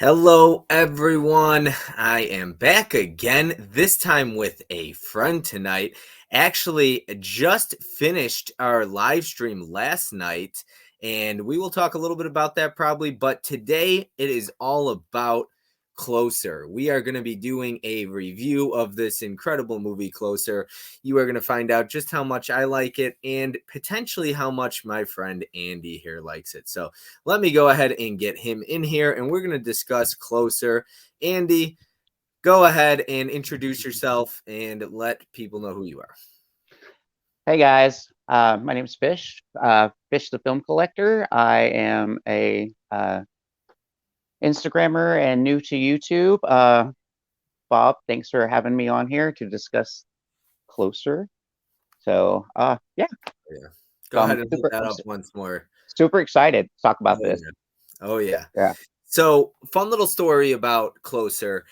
Hello, everyone. I am back again, this time with a friend tonight. Actually, just finished our live stream last night, and we will talk a little bit about that probably. But today, it is all about Closer. We are going to be doing a review of this incredible movie, Closer. You are going to find out just how much I like it and potentially how much my friend Andy here likes it. So, let me go ahead and get him in here, and we're going to discuss Closer. Andy, go ahead and introduce yourself and let people know who you are. Hey guys, my name's Fish. Fish the Film Collector. I am a Instagrammer and new to YouTube. Bob, thanks for having me on here to discuss Closer. So, yeah, Yeah. so Go ahead and hold that I'm up once more. super excited to talk about Oh, this. yeah. Oh, yeah. Yeah, So, fun little story about Closer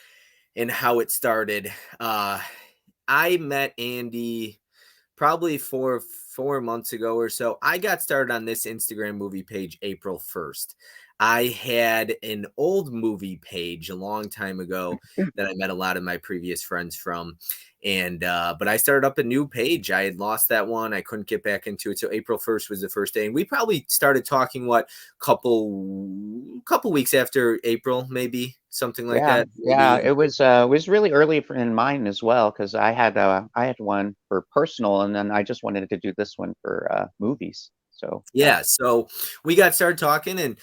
and how it started. I met Andy probably four months ago or so. I got started on this Instagram movie page April 1st. I had an old movie page a long time ago that I met a lot of my previous friends from. And but I started up a new page. I had lost that one. I couldn't get back into it. So April 1st was the first day. And we probably started talking couple weeks after April, maybe something like yeah, that. yeah. Maybe. It was really early in mine as well because I had one for personal and then I just wanted to do this one for movies. So yeah, Yeah. So we got started talking, and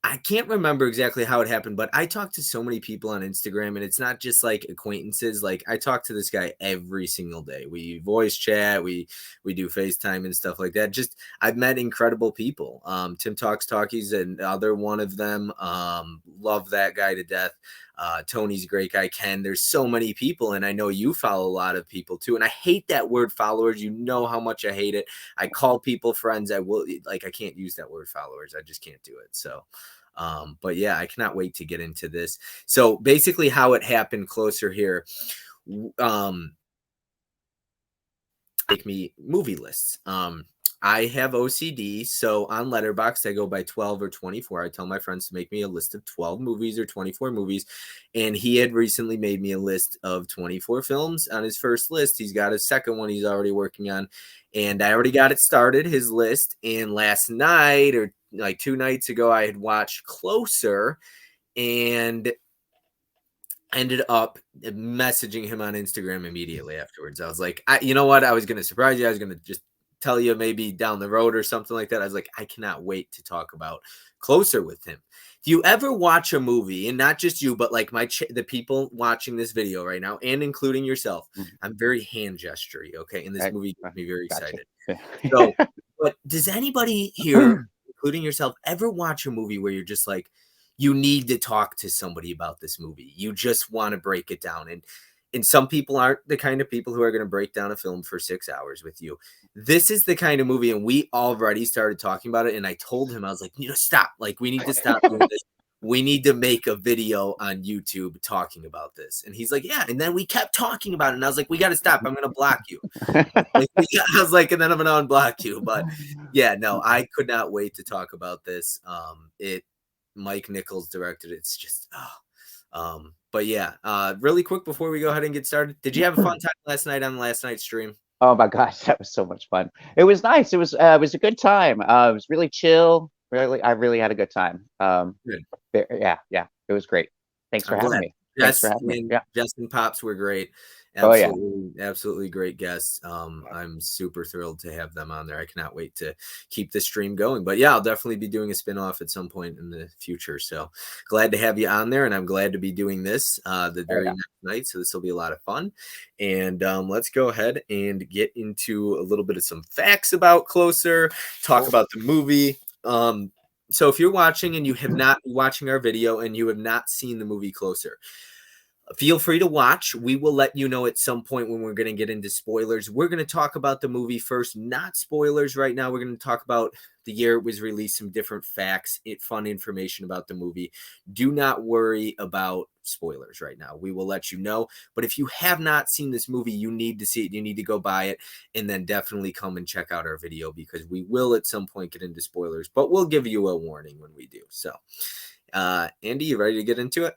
I can't remember exactly how it happened, but I talk to so many people on Instagram, and it's not just like acquaintances. Like I talk to this guy every single day. We voice chat, we do FaceTime and stuff like that. Just I've met incredible people. Tim Talks Talkies, another one of them. Love that guy to death. Tony's a great guy. Ken, there's so many people, and I know you follow a lot of people too. And I hate that word followers. You know how much I hate it. I call people friends. I can't use that word followers. I just can't do it. So but yeah, I cannot wait to get into this. So basically how it happened Closer here. Um make me movie lists. I have OCD, so on Letterboxd I go by 12 or 24. I tell my friends to make me a list of 12 movies or 24 movies, and he had recently made me a list of 24 films on his first list. He's got a second one he's already working on, and I already got it started, his list, and last night or like 2 nights ago I had watched Closer and ended up messaging him on Instagram immediately afterwards. I was like, you know what? I was going to surprise you. I was going to just tell you maybe down the road or something like that. I was like, I cannot wait to talk about Closer with him. If you ever watch a movie, and not just you, but like the people watching this video right now, and including yourself, I'm very hand gesturing. Okay. And this I, movie I gets me very gotcha. excited. So, but does anybody here, including yourself, ever watch a movie where you're just like, you need to talk to somebody about this movie? You just want to break it down. And some people aren't the kind of people who are going to break down a film for 6 hours with you. This is the kind of movie, and we already started talking about it. And I told him, I was like, stop. Like, we need to stop doing this. We need to make a video on YouTube talking about this. And he's like, yeah. And then we kept talking about it. And I was like, we got to stop. I'm going to block you. Like, I was like, and then I'm going to unblock you. But yeah, no, I could not wait to talk about this. Mike Nichols directed it. It's just, but yeah, really quick before we go ahead and get started, did you have a fun time last night on last night's stream? Oh my gosh, that was so much fun. It was nice. It was a good time. It was really chill. I really had a good time. Good. Yeah, yeah, it was great. Thanks for I'm having glad. me. Thanks for having me. Yeah. Justin Pops were great. Oh yeah. Absolutely great guests. I'm super thrilled to have them on there. I cannot wait to keep the stream going. But yeah, I'll definitely be doing a spinoff at some point in the future. So glad to have you on there, and I'm glad to be doing this the Oh very yeah. next night. So this will be a lot of fun. And let's go ahead and get into a little bit of some facts about Closer, talk Cool. about the movie. So if you're watching and you have not watching our video and you have not seen the movie Closer, feel free to watch. We will let you know at some point when we're going to get into spoilers. We're going to talk about the movie first, not spoilers right now. We're going to talk about the year it was released, some different facts, fun information about the movie. Do not worry about spoilers right now. We will let you know. But if you have not seen this movie, you need to see it. You need to go buy it, and then definitely come and check out our video, because we will at some point get into spoilers, but we'll give you a warning when we do. So, Andy, you ready to get into it?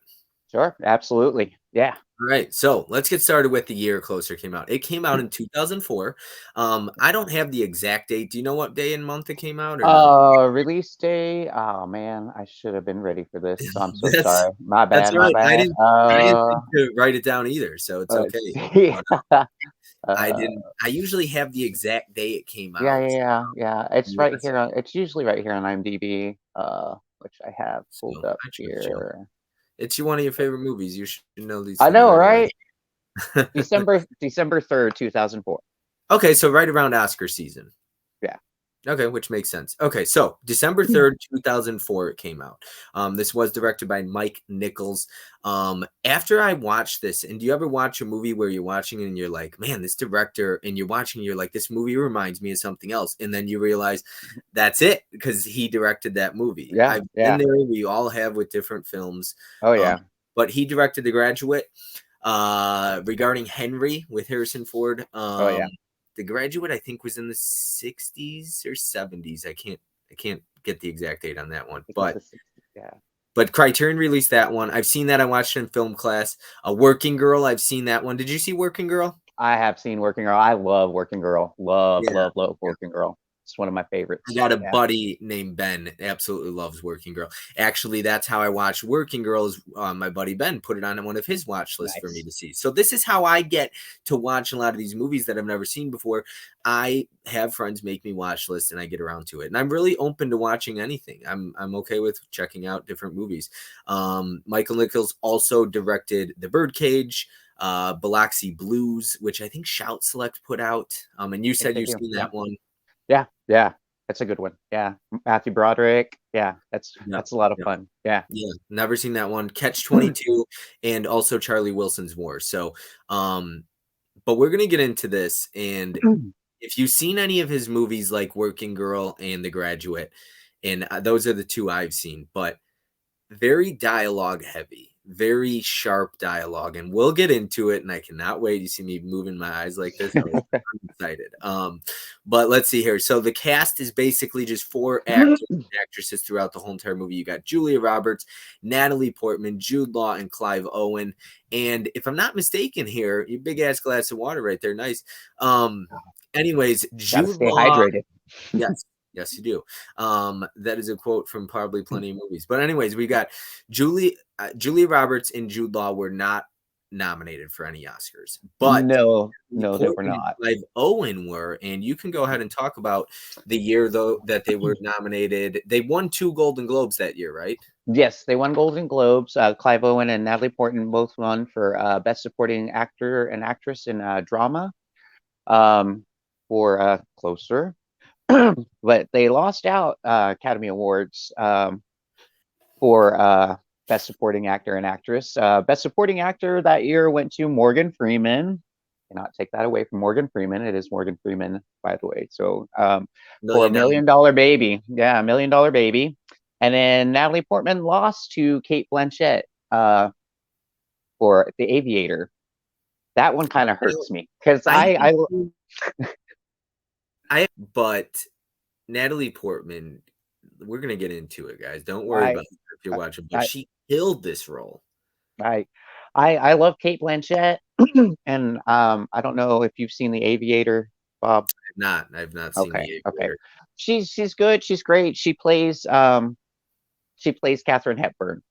Sure, absolutely. Yeah. All right, so let's get started with the year Closer came out. It came out in 2004. I don't have the exact date. Do you know what day and month it came out or no? Release day. Oh man, I should have been ready for this. I'm so That's sorry. My that's bad, my right. I bad. didn't I didn't think to write it down either, so it's Let's okay. see. But I uh, didn't. I usually have the exact day it came yeah, yeah, out. yeah, yeah. It's right Yes. here on. It's usually right here on IMDb, which I have So pulled up I trust you. here. It's one of your favorite movies. You should know these I things know, right away. right? December 3rd, 2004. Okay, so right around Oscar season. Yeah. Okay, which makes sense. Okay, so December 3rd, 2004, it came out. This was directed by Mike Nichols. After I watched this, and do you ever watch a movie where you're watching it and you're like, man, this director, and you're watching, you're like, this movie reminds me of something else. And then you realize that's it because he directed that movie. Yeah, I've been yeah. there. We all have with different films. Oh Um, yeah. but he directed The Graduate. Regarding Henry with Harrison Ford. Oh yeah. The Graduate, I think, was in the 60s or 70s. I can't get the exact date on that one. It was But the 60s. Yeah. Criterion released that one. I've seen that. I watched it in film class. A Working Girl, I've seen that one. Did you see Working Girl? I have seen Working Girl. I love Working Girl. Love, Yeah. love, love Working Girl. It's one of my I favorites. got a Yeah. buddy named Ben, absolutely loves Working Girl. Actually, that's how I watched Working Girls. My buddy Ben put it on one of his watch lists for me Nice. to see. So this is how I get to watch a lot of these movies that I've never seen before. I have friends make me watch lists, and I get around to it. And I'm really open to watching anything. I'm okay with checking out different movies. Michael Nichols also directed The Birdcage, Biloxi Blues, which I think Shout Select put out. And you I think said they you've do. seen Yeah. that one. Yeah. Yeah. That's a good one. Yeah. Matthew Broderick. Yeah. Yeah. That's a lot of fun. Yeah. Yeah, never seen that one. Catch 22 and also Charlie Wilson's War. So, but we're gonna get into this. And if you've seen any of his movies like Working Girl and The Graduate, and those are the two I've seen, but very dialogue heavy, very sharp dialogue, and we'll get into it. And I cannot wait. You see me moving my eyes like this. I'm excited. But let's see here. So the cast is basically just four actors and actresses throughout the whole entire movie. You got Julia Roberts, Natalie Portman, Jude Law, and Clive Owen. And if I'm not mistaken here, your big ass glass of water right there, nice. Anyways, Gotta Jude stay Law. hydrated. Yes. Yes, you do. That is a quote from probably plenty of movies. But anyways, we got Julia Roberts and Jude Law were not nominated for any Oscars, but No, no, they were Portman and not. Clive Owen were. And you can go ahead and talk about the year though that they were nominated. They won 2 Golden Globes that year, right? Yes, they won Golden Globes. Clive Owen and Natalie Portman both won for Best Supporting Actor and Actress in Drama for Closer. But they lost out Academy Awards for Best Supporting Actor and Actress. Best Supporting Actor that year went to Morgan Freeman. Cannot take that away from Morgan Freeman. It is Morgan Freeman, by the way. So for a $1 Million Dollar Baby. Yeah, $1 Million Baby. And then Natalie Portman lost to Kate Blanchett for The Aviator. That one kind of hurts me because But Natalie Portman, we're gonna get into it, guys. Don't worry about it if you're watching, but I, she killed this role. I love Kate Blanchett, and I don't know if you've seen The Aviator, Bob. I've not seen Okay, the okay. Aviator. She's good. She's great. She plays Katharine Hepburn,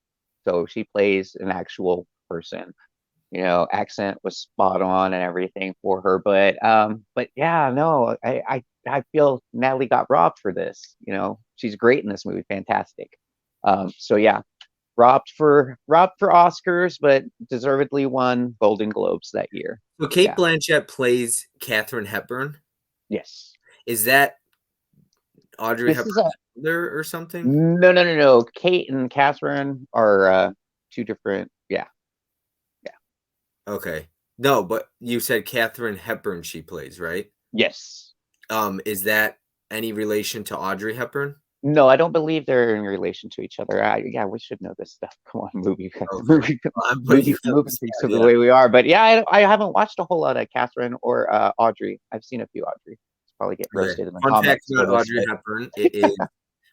so she plays an actual person. You know, accent was spot on and everything for her. But yeah, no, I feel Natalie got robbed for this. You know, she's great in this movie, fantastic. So yeah, robbed for Oscars, but deservedly won Golden Globes that year. So Kate Yeah. Blanchett plays Katharine Hepburn. Yes. Is that Audrey This is Hepburn's mother or something? no. Kate and Catherine are two different. Yeah. Yeah. Okay. No, but you said Katharine Hepburn she plays, right? Yes. Is that any relation to Audrey Hepburn? No, I don't believe they're in relation to each other. Yeah, we should know this stuff. Come on, movie, Okay. movie, Well, I'm putting you on the moving things spot, to the yeah. way we are. But yeah, I haven't watched a whole lot of Catherine or Audrey. I've seen a few Audrey. It's probably get Okay. roasted in the Fun fact comments for about this, Audrey but Hepburn, it is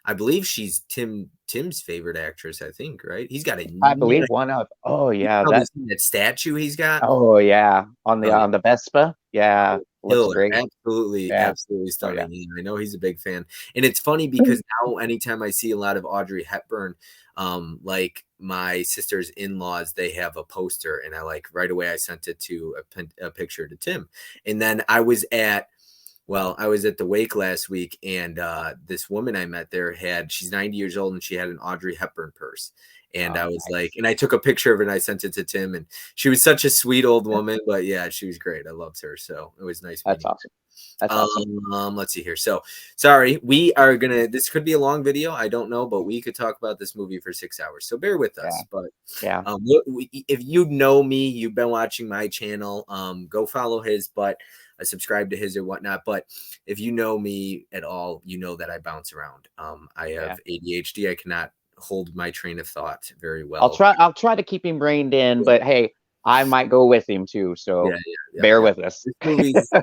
I believe she's Tim's favorite actress, I think, right? He's got a I believe one of, oh you yeah, probably that, seen that statue he's got. oh yeah, Oh yeah. on the Vespa. Yeah, looks Killer. great. Absolutely, Yeah. absolutely Oh yeah. stunning. Yeah, I know he's a big fan. And it's funny because now anytime I see a lot of Audrey Hepburn, like my sister's in-laws, they have a poster and I like right away I sent it to a picture to Tim. And then I was at the wake last week, and this woman I met there she's 90 years old, and she had an Audrey Hepburn purse. And I Oh, was like, nice. and I took a picture of it and I sent it to Tim, and she was such a sweet old woman, but yeah, she was great. I loved her. So it was nice That's meeting awesome. That's awesome. Let's see here. So sorry, we are this could be a long video. I don't know, but we could talk about this movie for 6 hours. So bear with Yeah. us. But Yeah. if you know me, you've been watching my channel, go follow his, but subscribe to his or whatnot. But if you know me at all, you know that I bounce around. I Yeah. have ADHD. I cannot hold my train of thought very well. I'll try to keep him reined in, but hey, I might go with him too, Yeah, so yeah, yep, bear yep. with us. This movie's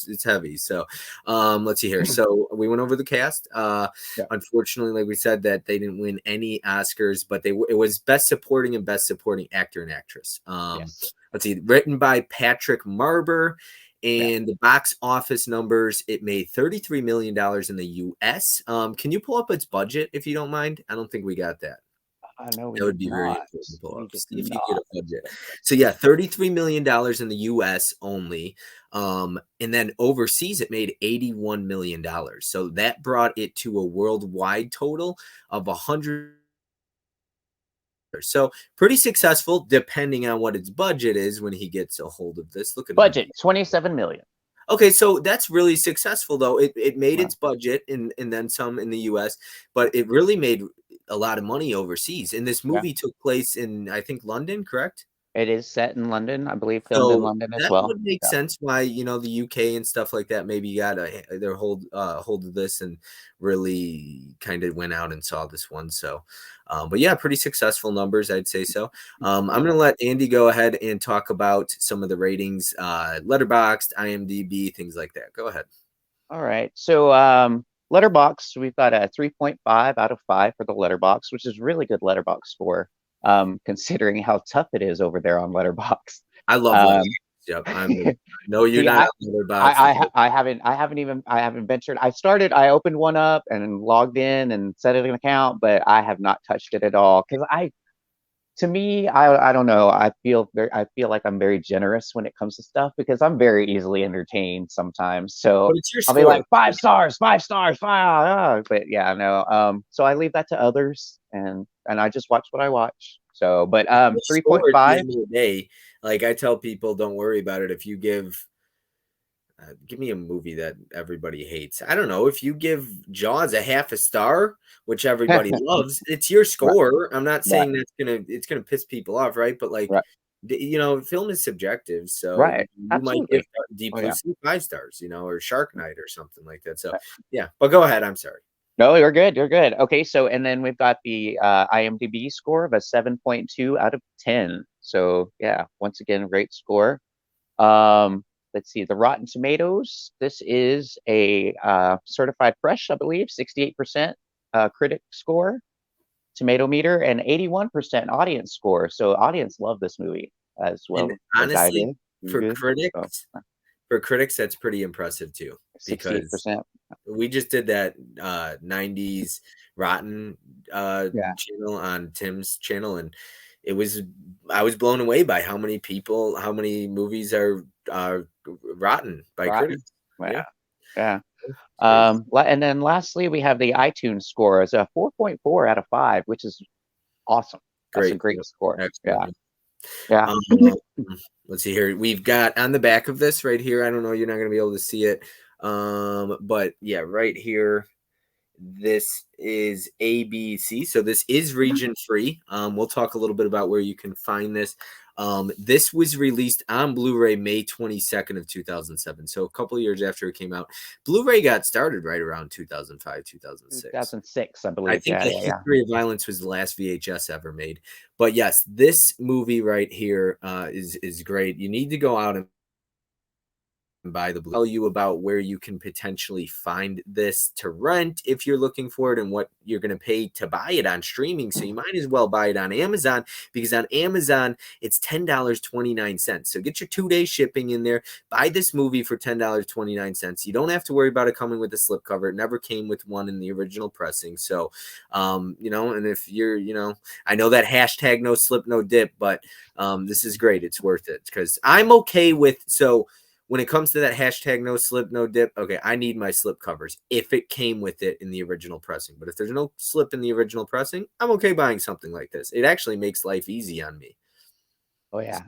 it's heavy. So let's see here. So we went over the cast. Yeah. Unfortunately, like we said, that they didn't win any Oscars, but it was best supporting and best supporting actor and actress. Yes. Let's see, written by Patrick Marber. Yeah. And the box office numbers, it made $33 million in the US. Can you pull up its budget if you don't mind? I don't think we got that. I know we That would did be very not. important to pull We up. did See if you get not. a budget. So yeah, $33 million in the US only. And then overseas it made $81 million. So that brought it to a worldwide total of 100. So pretty successful depending on what its budget is when he gets a hold of this. Look at him. Budget 27 million. Okay, so that's really successful though. It made Well, its budget and then some in the US, but it really made a lot of money overseas. And this yeah. movie took place in I think London, correct? It is set in London, I believe, filmed in So London as that well. would make Yeah. sense why, the UK and stuff like that maybe got their hold of this and really kind of went out and saw this one. So but yeah, pretty successful numbers, I'd say so. I'm gonna let Andy go ahead and talk about some of the ratings, Letterboxd, IMDb, things like that. Go ahead. All right. So Letterbox, we've got a 3.5 out of 5 for the Letterbox, which is really good Letterbox score, considering how tough it is over there on Letterbox. I love Um, Letterboxd. Yep. I know you're see, not on Letterboxd. I haven't ventured. I opened one up and logged in and set it an account, but I have not touched it at all because to me, I don't know. I feel like I'm very generous when it comes to stuff because I'm very easily entertained sometimes. So But it's your I'll be score. like 5 stars, 5 stars, five. But yeah, no. So I leave that to others, and I just watch what I watch. So, but Score at the 3.5. end of the day, like I tell people, don't worry about it. If you give me a movie that everybody hates. I don't know. If you give Jaws a half a star, which everybody loves, it's your Right, score. I'm not right, saying it's gonna piss people off, right? But like, right, film is subjective. So right. you might give Absolutely. Deep Oh Blue yeah. Sea 5 stars, or Shark Night or something like that. So yeah, but go ahead. I'm sorry. No, you're good. You're good. Okay, so and then we've got the IMDb score of a 7.2 out of 10. So yeah, once again, great score. Let's see, the Rotten Tomatoes. This is a certified fresh, I believe, 68% critic score, tomato meter, and 81% audience score. So audience love this movie as And well as I honestly, did. You for good? So critics, for critics, that's pretty impressive too, because 68%. we just did that 90s Rotten Yeah, channel on Tim's channel, and it was I was blown away by how many movies are rotten by rotten. critics. Yeah, Yeah, yeah. it's crazy. And then lastly, we have the iTunes score as a 4.4 out of 5, which is awesome. That's a Great. great Yep. score. Excellent. Yeah, Yep. yeah. Um, let's see here. We've got on the back of this right here. I don't know. You're not going to be able to see it. But yeah, right here. This is ABC. So this is region free. We'll talk a little bit about where you can find this. This was released on Blu-ray May 22nd of 2007. So a couple of years after it came out. Blu-ray got started right around 2005, 2006. 2006, I I believe. think Yeah, The yeah, yeah. History of Violence was the last VHS ever made. But yes, this movie right here is great. You need to go out and buy the Blue. Tell you about where you can potentially find this to rent if you're looking for it and what you're going to pay to buy it on streaming. So you might as well buy it on Amazon, because on Amazon it's $10.29. So get your 2-day shipping in there. Buy this movie for $10.29. You don't have to worry about it coming with a slipcover. It never came with one in the original pressing. So and if you're, I know that hashtag no slip no dip, but this is great. It's worth it, because I'm okay with, so when it comes to that hashtag no slip, no dip, okay, I need my slip covers if it came with it in the original pressing. But if there's no slip in the original pressing, I'm okay buying something like this. It actually makes life easy on me. Oh yeah.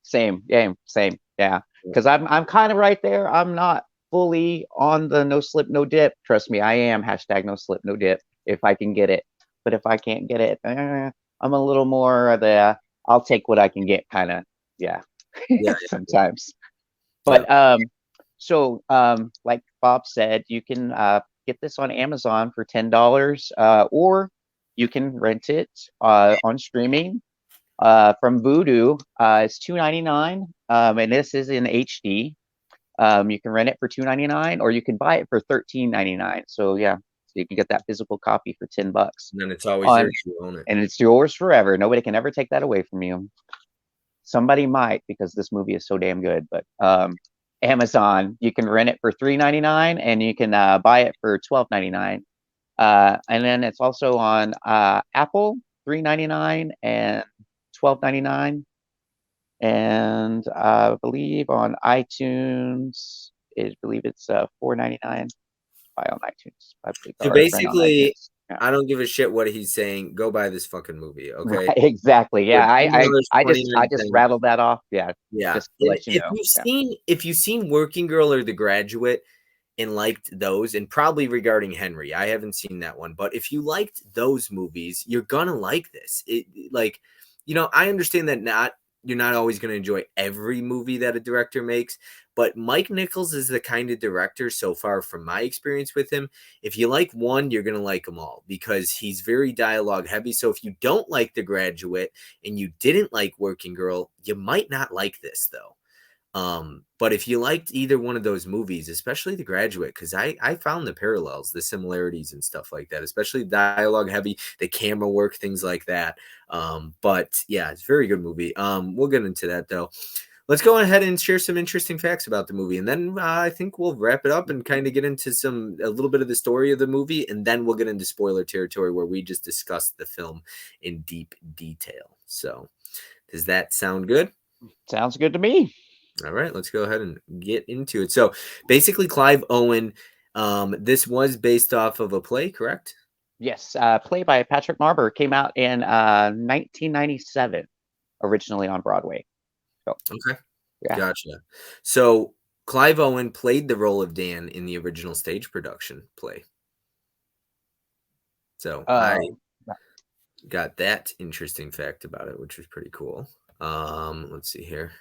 Same. Yeah, same. Yeah. Because I'm kind of right there. I'm not fully on the no slip, no dip. Trust me, I am hashtag no slip, no dip if I can get it. But if I can't get it, I'm a little more of the I'll take what I can get kind of, yeah, Yeah. sometimes. Yep. But like Bob said, you can get this on Amazon for $10, or you can rent it on streaming from Vudu. It's $2.99, and this is in HD. You can rent it for $2.99, or you can buy it for $13.99. So yeah, so you can get that physical copy for $10 And then it's always on, yours. You own it. and it's yours forever. Nobody can ever take that away from you. Somebody might, because this movie is so damn good, but Amazon, you can rent it for $3.99, and you can buy it for $12.99. And then it's also on Apple, $3.99 and $12.99. And I believe on iTunes, I believe it's $4.99. Buy on iTunes. I believe, So or rent on basically, iTunes. Yeah. I don't give a shit what he's saying. Go buy this fucking movie, Right, okay? exactly. For Yeah, I just $10.29. rattled that off. Yeah, Yeah. just to And let you know. Yeah. if you've seen Working Girl or The Graduate and liked those, and probably regarding Henry, I haven't seen that one, but if you liked those movies, you're gonna like this. I understand that you're not always going to enjoy every movie that a director makes, but Mike Nichols is the kind of director, so far from my experience with him, if you like one, you're going to like them all, because he's very dialogue heavy. So if you don't like The Graduate and you didn't like Working Girl, you might not like this though. But if you liked either one of those movies, especially The Graduate, because I found the parallels, the similarities and stuff like that, especially dialogue heavy, the camera work, things like that. But yeah, it's a very good movie. We'll get into that though. Let's go ahead and share some interesting facts about the movie, and then I think we'll wrap it up and kind of get into a little bit of the story of the movie, and then we'll get into spoiler territory where we just discuss the film in deep detail. So, does that sound good? Sounds good to me. All right, let's go ahead and get into it. So basically, Clive Owen, this was based off of a play, correct? Yes, played by Patrick Marber, came out in 1997, originally on Broadway. So Okay, yeah. gotcha. So Clive Owen played the role of Dan in the original stage production play. So I Oh, got that interesting fact about it, which was pretty cool. Let's see here.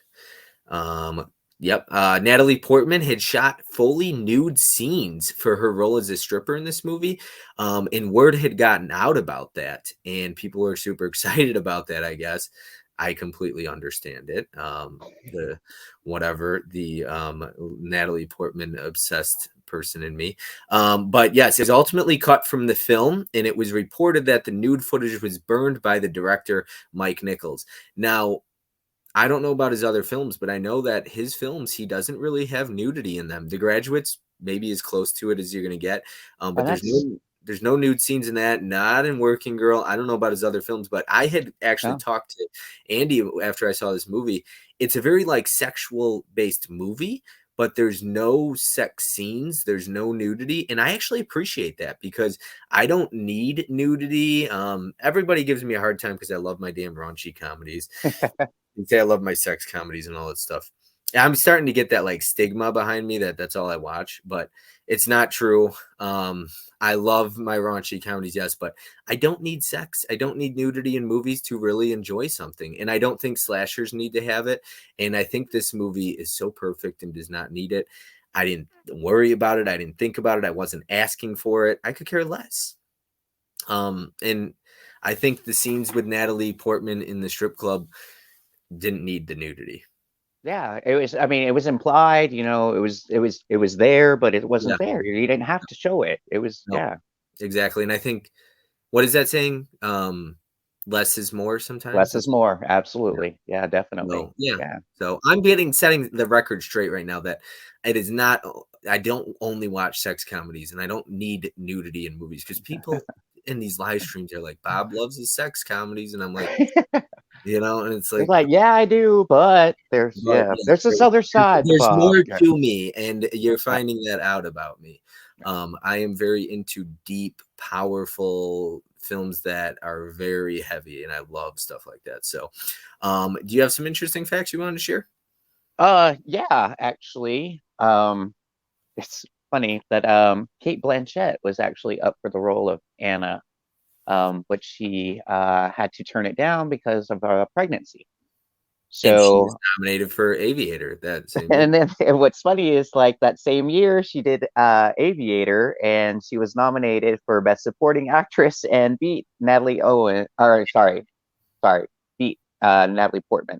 Yep. Natalie Portman had shot fully nude scenes for her role as a stripper in this movie. And word had gotten out about that, and people were super excited about that, I guess. I completely understand it. The Natalie Portman obsessed person in me. But yes, it was ultimately cut from the film, and it was reported that the nude footage was burned by the director, Mike Nichols. Now, I don't know about his other films, but I know that his films, he doesn't really have nudity in them. The Graduates maybe as close to it as you're going to get, but and there's no nude scenes in that. Not in Working Girl. I don't know about his other films, but I had actually no. talked to Andy after I saw this movie. It's a very like sexual based movie, but there's no sex scenes. There's no nudity, and I actually appreciate that, because I don't need nudity. Everybody gives me a hard time because I love my damn raunchy comedies. You say I love my sex comedies and all that stuff. I'm starting to get that like stigma behind me that that's all I watch, but it's not true. I love my raunchy comedies, yes, but I don't need sex. I don't need nudity in movies to really enjoy something, and I don't think slashers need to have it. And I think this movie is so perfect and does not need it. I didn't worry about it. I didn't think about it. I wasn't asking for it. I could care less. And I think the scenes with Natalie Portman in the strip club didn't need the nudity. Yeah, it was. I mean, it was implied. It was there, but it Yeah. wasn't there. You didn't have to show it. It was, No, yeah. exactly. And I think, what is that saying? Less is more sometimes. Less is That's more. yeah. Absolutely. Yeah, definitely. No, yeah. Yeah. So I'm setting the record straight right now that it is not. I don't only watch sex comedies, and I don't need nudity in movies because people in these live streams are like, Bob loves his sex comedies, and I'm like, and it's It's like, like, yeah, I do, but but yeah, there's this other side to there's Bob. more Yeah. to me, and you're Yeah. finding that out about me. I am very into deep, powerful films that are very heavy, and I love stuff like that. So, do you have some interesting facts you wanted to share? Yeah, actually. It's funny that Kate Blanchett was actually up for the role of Anna, but she had to turn it down because of a pregnancy. And she was So, nominated for Aviator that same year. and then and what's funny is like that same year she did Aviator, and she was nominated for Best Supporting Actress and beat Natalie Owen, or sorry, beat Natalie Portman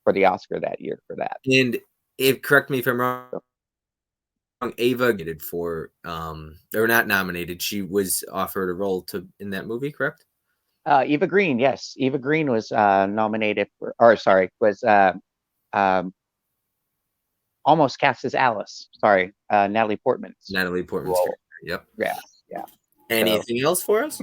for the Oscar that year for that. And if correct me if I'm wrong, So, Ava nominated for or not nominated, she was offered a role to in that movie, correct? Eva Green, yes, Eva Green was nominated for, or sorry, was um, almost cast as Alice. Sorry, Natalie Portman's Natalie Portman's character. role. Yep. Yeah, yeah. So, Anything else for us?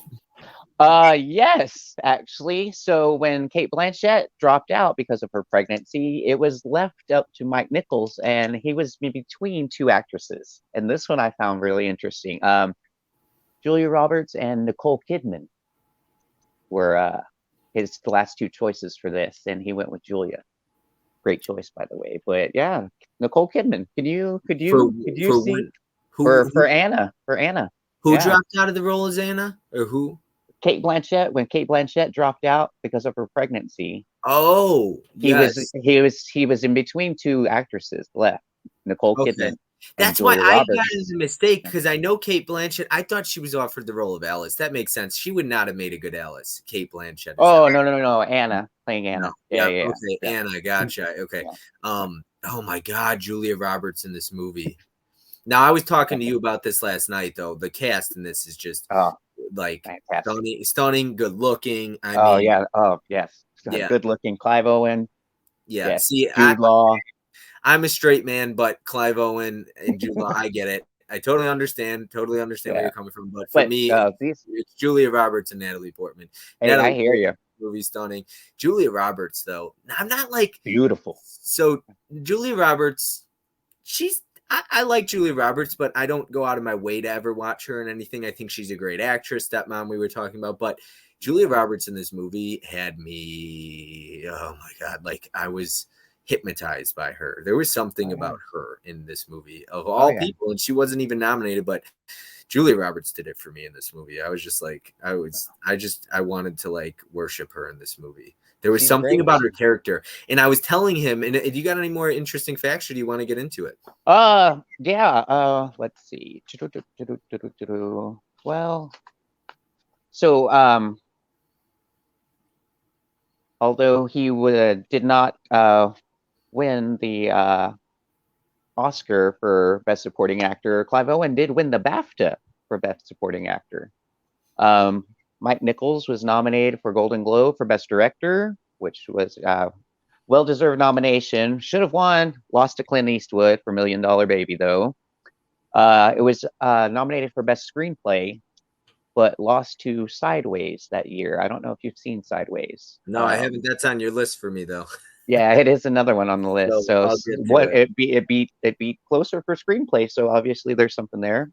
yes, actually. So when Kate Blanchett dropped out because of her pregnancy, it was left up to Mike Nichols, and he was in between two actresses. And this one I found really interesting. Julia Roberts and Nicole Kidman were his last two choices for this, and he went with Julia. Great choice, by the way. But yeah, Nicole Kidman. For Could you for what? see Who For Anna? who Yeah, dropped out of the role as Anna or who? Kate Blanchett. When Kate Blanchett dropped out because of her pregnancy, Oh, he was yes. he was he was in between two actresses left, Nicole Okay. Kidman and That's why Julia I got it as Roberts. a mistake because I know Kate Blanchett. I thought she was offered the role of Alice. That makes sense. She would not have made a good Alice. Kate Blanchett is Oh, Alice. no, no, no, no, Anna, playing No. Anna. Yeah, Yeah. yeah, Okay. yeah, Anna, gotcha. Okay. yeah, Oh my God, Julia Roberts in this movie. Now I was talking to you about this last night, though. The cast in this is just yeah. Oh, like fantastic. stunning, good looking. I Oh mean, yeah. Oh yes. yeah, Good looking Clive Owen. yeah. Yes. See, Jude Law. I'm a straight man, but Clive Owen and Jude Law, I get it. I totally understand. Totally understand where Yeah. you're coming from. But for But me, these. it's Julia Roberts and Natalie Portman. Hey, I Natalie hear Portman you. movie stunning. Julia Roberts, though, I'm not like Beautiful. so. Julia Roberts, she's I like Julia Roberts, but I don't go out of my way to ever watch her in anything. I think she's a great actress. Stepmom, we were talking about, but Julia Roberts in this movie had me. Oh my God! Like I was hypnotized by her. There was something Oh yeah. about her in this movie of Oh all yeah. people, and she wasn't even nominated, but Julia Roberts did it for me in this movie. I was just like, I wanted to like worship her in this movie. There was She's something great. about her character, and I was telling him. And if you got any more interesting facts, or do you want to get into it? Yeah. Let's see. Well, so although he did not win the Oscar for Best Supporting Actor, Clive Owen did win the BAFTA for Best Supporting Actor. Um, Mike Nichols was nominated for Golden Globe for Best Director, which was well-deserved nomination. Should have won. Lost to Clint Eastwood for Million Dollar Baby, though. It was nominated for Best Screenplay, but lost to Sideways that year. I don't know if you've seen Sideways. No, I haven't. That's on your list for me though. Yeah, it is another one on the list. So So I'll get to what it. it beat closer for screenplay. So obviously there's something there.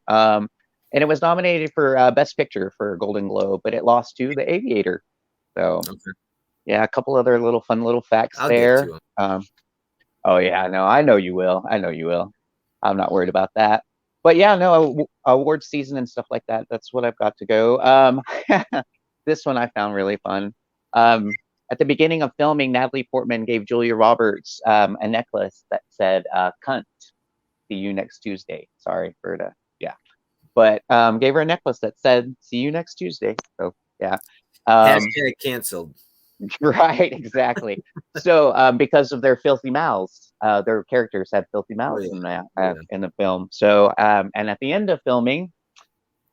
And it was nominated for Best Picture for Golden Globe, but it lost to The Aviator. So Okay. yeah, a couple other fun little facts I'll get to there. him. Oh yeah, no, I know you will. I know you will. I'm not worried about that. But yeah, no, award season and stuff like that. That's what I've got to go. This one I found really fun. At the beginning of filming, Natalie Portman gave Julia Roberts a necklace that said "cunt." See you next Tuesday. Sorry for the yeah, but gave her a necklace that said "See you next Tuesday." So yeah, Hashtag canceled. right, exactly. So because of their filthy mouths. their characters have filthy Oh mouths yeah. Oh yeah. in the film. So, and at the end of filming,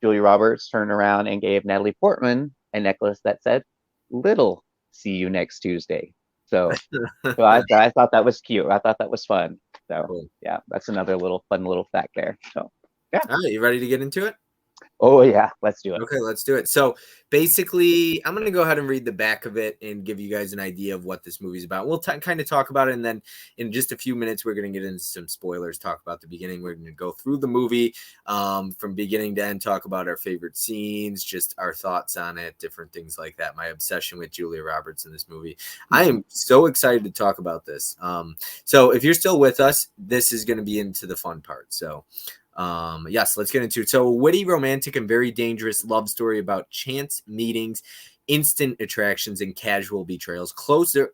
Julia Roberts turned around and gave Natalie Portman a necklace that said, "Little, see you next Tuesday." So, I thought that was cute. I thought that was fun. So, Cool. yeah, that's another little fun little fact there. So, yeah. All right, you ready to get into it? Oh yeah, let's do it. Okay, let's do it. So basically, I'm going to go ahead and read the back of it and give you guys an idea of what this movie's about. We'll kind of talk about it, and then in just a few minutes, we're going to get into some spoilers, talk about the beginning. We're going to go through the movie from beginning to end, talk about our favorite scenes, just our thoughts on it, different things like that. My obsession with Julia Roberts in this movie. I am so excited to talk about this. So if you're still with us, this is going to be into the fun part. So yes, let's get into it. So, a witty, romantic, and very dangerous love story about chance meetings, instant attractions, and casual betrayals. Closer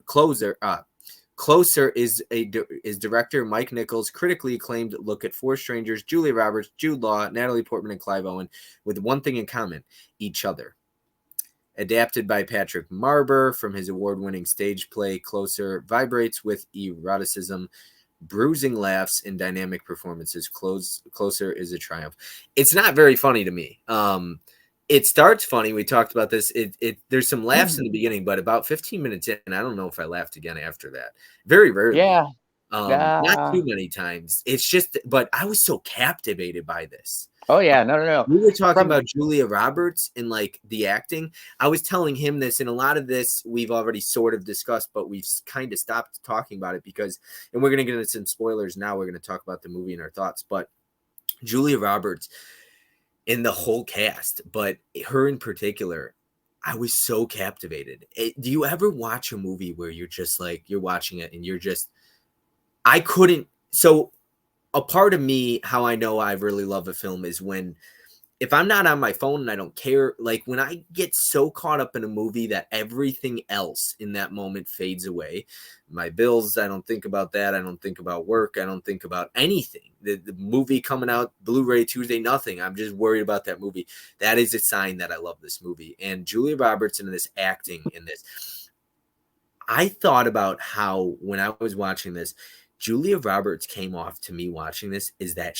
is director Mike Nichols' critically acclaimed look at four strangers: Julia Roberts, Jude Law, Natalie Portman, and Clive Owen, with one thing in common: each other. Adapted by Patrick Marber from his award-winning stage play, Closer vibrates with eroticism, bruising laughs, and dynamic performances. Closer is a triumph. It's not very funny to me. It starts funny. We talked about this. There's some laughs in the beginning, but about 15 minutes in, I don't know if I laughed again after that. Very rarely. Yeah. Not Uh, too many times. It's just, but I was so captivated by this. oh yeah, no, no, no. We were talking From about Julia Roberts and like the acting. I was telling him this, and a lot of this we've already sort of discussed, but we've kind of stopped talking about it because, and we're going to get into some spoilers now. We're going to talk about the movie and our thoughts, but Julia Roberts in the whole cast, but her in particular, I was so captivated. Do you ever watch a movie where you're just like, you're watching it and you're just, I couldn't, so a part of me, how I know I really love a film is when, if I'm not on my phone and I don't care, like when I get so caught up in a movie that everything else in that moment fades away. My bills, I don't think about that. I don't think about work. I don't think about anything. The movie coming out, Blu-ray Tuesday, nothing. I'm just worried about that movie. That is a sign that I love this movie. And Julia Roberts in this acting in this, I thought about how when I was watching this, Julia Roberts came off to me watching this is that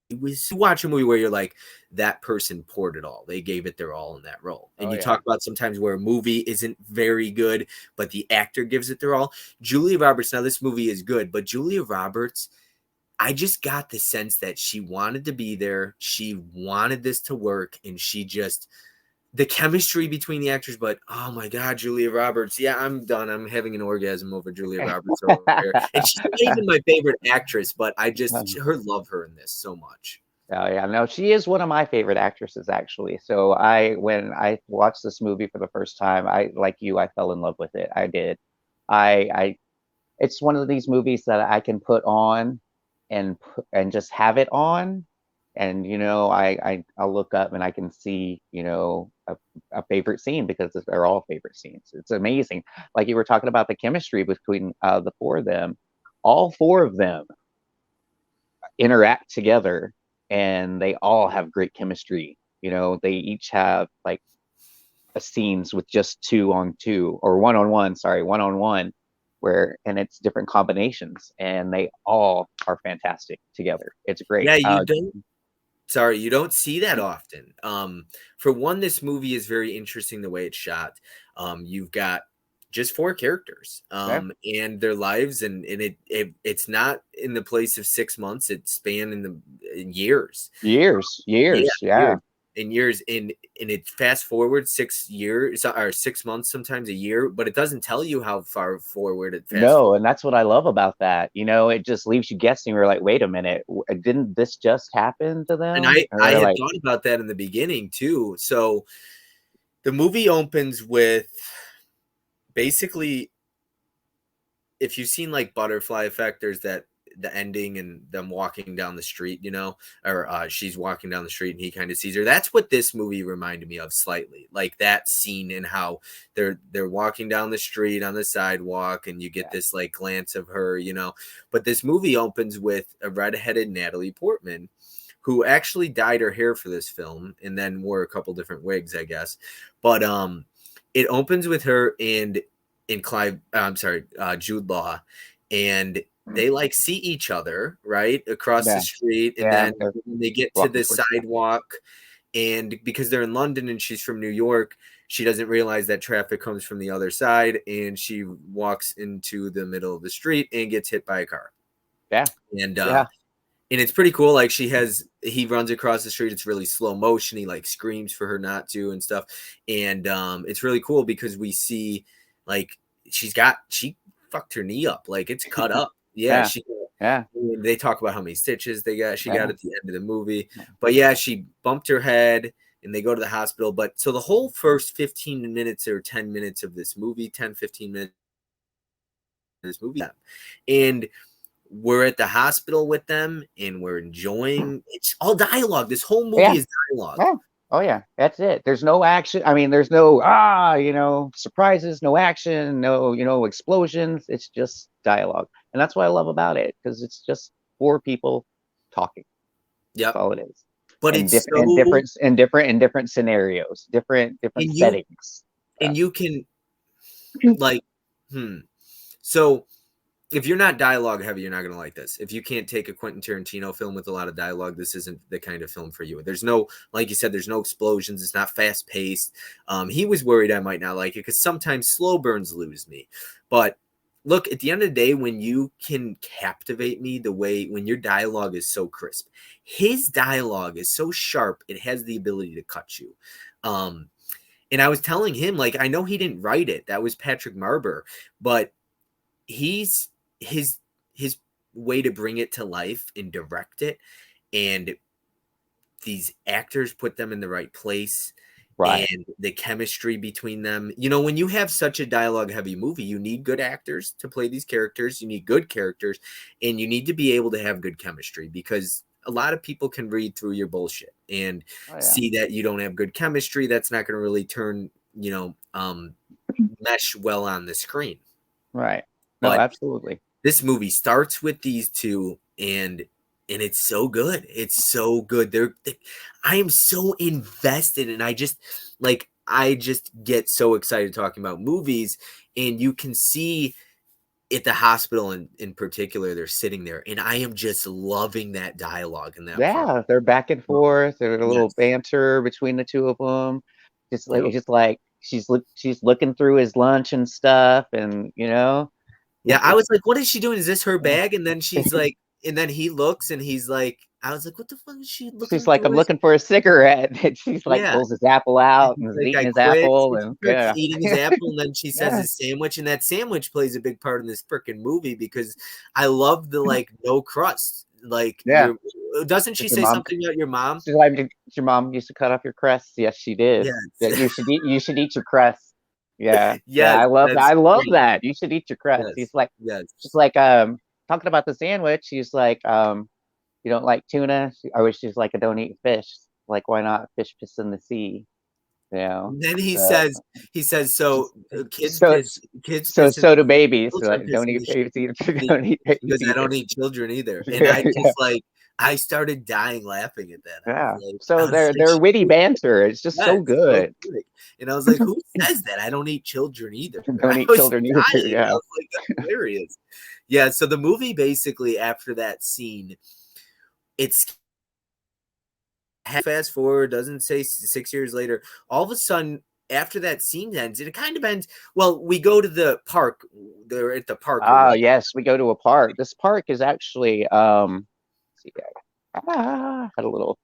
you watch a movie where you're like, that person poured it all. They gave it their all in that role. And oh you yeah. talk about sometimes where a movie isn't very good, but the actor gives it their all. Julia Roberts, now this movie is good, but Julia Roberts, I just got the sense that she wanted to be there. She wanted this to work, and she just, the chemistry between the actors, but oh my God, Julia Roberts. Yeah, I'm done. I'm having an orgasm over Julia Roberts over here. And she's not even my favorite actress, but I just love her in this so much. Oh yeah, no, she is one of my favorite actresses actually. So when I watched this movie for the first time, I like you, I fell in love with it. I did. I it's one of these movies that I can put on and just have it on, and I'll look up and I can see a favorite scene because they're all favorite scenes. It's amazing. Like you were talking about the chemistry between the four of them. All four of them interact together and they all have great chemistry. They each have like scenes with just two on two or one on one, sorry, one on one, where and it's different combinations and they all are fantastic together. It's great. Yeah, you don't see that often. For one, this movie is very interesting the way it's shot. You've got just four characters Yeah, and their lives, and it's not in the place of 6 months. It's spanned in years. Yeah, years, yeah. years and years and it fast forward 6 years or 6 months, sometimes a year, but it doesn't tell you how far forward it fast No, forward. and that's what I love about that. It just leaves you guessing. We're like, wait a minute, didn't this just happen to And them? I And we're had like, thought about that in the beginning too. So the movie opens with basically, if you've seen like Butterfly Effect, there's that the ending and them walking down the street, or she's walking down the street and he kind of sees her. That's what this movie reminded me of slightly, like that scene and how they're walking down the street on the sidewalk and you get yeah, this like glance of her. But this movie opens with a redheaded Natalie Portman who actually dyed her hair for this film and then wore a couple different wigs, I guess. But it opens with her and Clive, I'm sorry, Jude Law, and they like see each other right across the Yeah. street, and Yeah. then They're when they get to walking the towards the sidewalk, and because they're in London and she's from New York, she doesn't realize that traffic comes from the other side, and she walks into the middle of the street and gets hit by a car. yeah. And Yeah. and it's pretty cool. Like he runs across the street. It's really slow motion. He like screams for her not to and stuff. And it's really cool because we see like she fucked her knee up. Like it's cut up. Yeah, Yeah. Yeah. they talk about how many stitches she got Yeah. at the end of the movie. But yeah, she bumped her head and they go to the hospital. But so the whole first 15 minutes or 10 minutes of this movie, 10-15 minutes of this movie, and we're at the hospital with them and we're enjoying, it's all dialogue. This whole movie Yeah. is dialogue. Yeah. Oh yeah, that's it. There's no action. I mean, there's no surprises, no action, no explosions. It's just dialogue, and that's what I love about it because it's just four people talking. That's Yep. all it is. But And it's different and so, different and different and different scenarios, different and settings. Yeah. you can like so if you're not dialogue heavy, you're not going to like this. If you can't take a Quentin Tarantino film with a lot of dialogue, this isn't the kind of film for you. There's no, like you said, there's no explosions. It's not fast paced. He was worried I might not like it because sometimes slow burns lose me. But look, at the end of the day, when you can captivate me the way, when your dialogue is so crisp, his dialogue is so sharp, it has the ability to cut you. And I was telling him, like, I know he didn't write it. That was Patrick Marber, but he's his way to bring it to life and direct it, and these actors put them in the right place, Right. and the chemistry between them. You know, when you have such a dialogue heavy movie, you need good actors to play these characters, you need good characters, and you need to be able to have good chemistry, because a lot of people can read through your bullshit and Oh yeah. see that you don't have good chemistry. That's not going to really turn, mesh well on the screen. Right. No, But absolutely. this movie starts with these two, and it's so good. It's so good. I am so invested, and I just get so excited talking about movies. And you can see at the hospital in particular, they're sitting there, and I am just loving that dialogue in that part. Yeah, they're back and forth. There's a little Yes. banter between the two of them. Yep. Just like she's looking through his lunch and stuff, and Yeah, I was it's like, "What is she doing? Is this her bag?" And then she's like, and then he looks, and he's like, I was like, "What the fuck is she she's looking like, I'm through his?" looking for a cigarette. And she's like Yeah. pulls his apple And out he's and is like, eating "I his quit." apple, So she and starts yeah, eating his apple, and then she says yeah, his sandwich, and that sandwich plays a big part in this freaking movie because I love the like no crust. Like yeah. doesn't she Does your say mom? something about your mom? She's like, did your mom used to cut off your crust? Yes, she did. Yes, Yeah, you should eat your crust. Yeah, yeah. yes, I that's love great. that. You should eat your crust. Yes, yes, She's like, talking about the sandwich. She's like, you don't like tuna? She's like, I don't eat fish. Like, why not? Fish piss in the sea, you know? and then he So, says, just, so so, kids piss in so the do sea, babies. So children like, piss don't in eat the babies either. sea. Don't eat babies Because I either. don't eat children either. And Yeah, I yeah, just I started dying laughing at that. yeah. I So was like, they're witty banter. It's just so yes, so good. good. And I was like, who says that? I don't eat children either. Don't I eat was children either. dying. I Yeah. was like, that's hilarious. Yeah, so the movie basically after that scene, it's fast forward, doesn't say 6 years later. All of a sudden, after that scene ends, it kind of ends. Well, we go to the park. They're at the park or Ah, whatever. yes, we go to a park. This park is actually let's see, had a little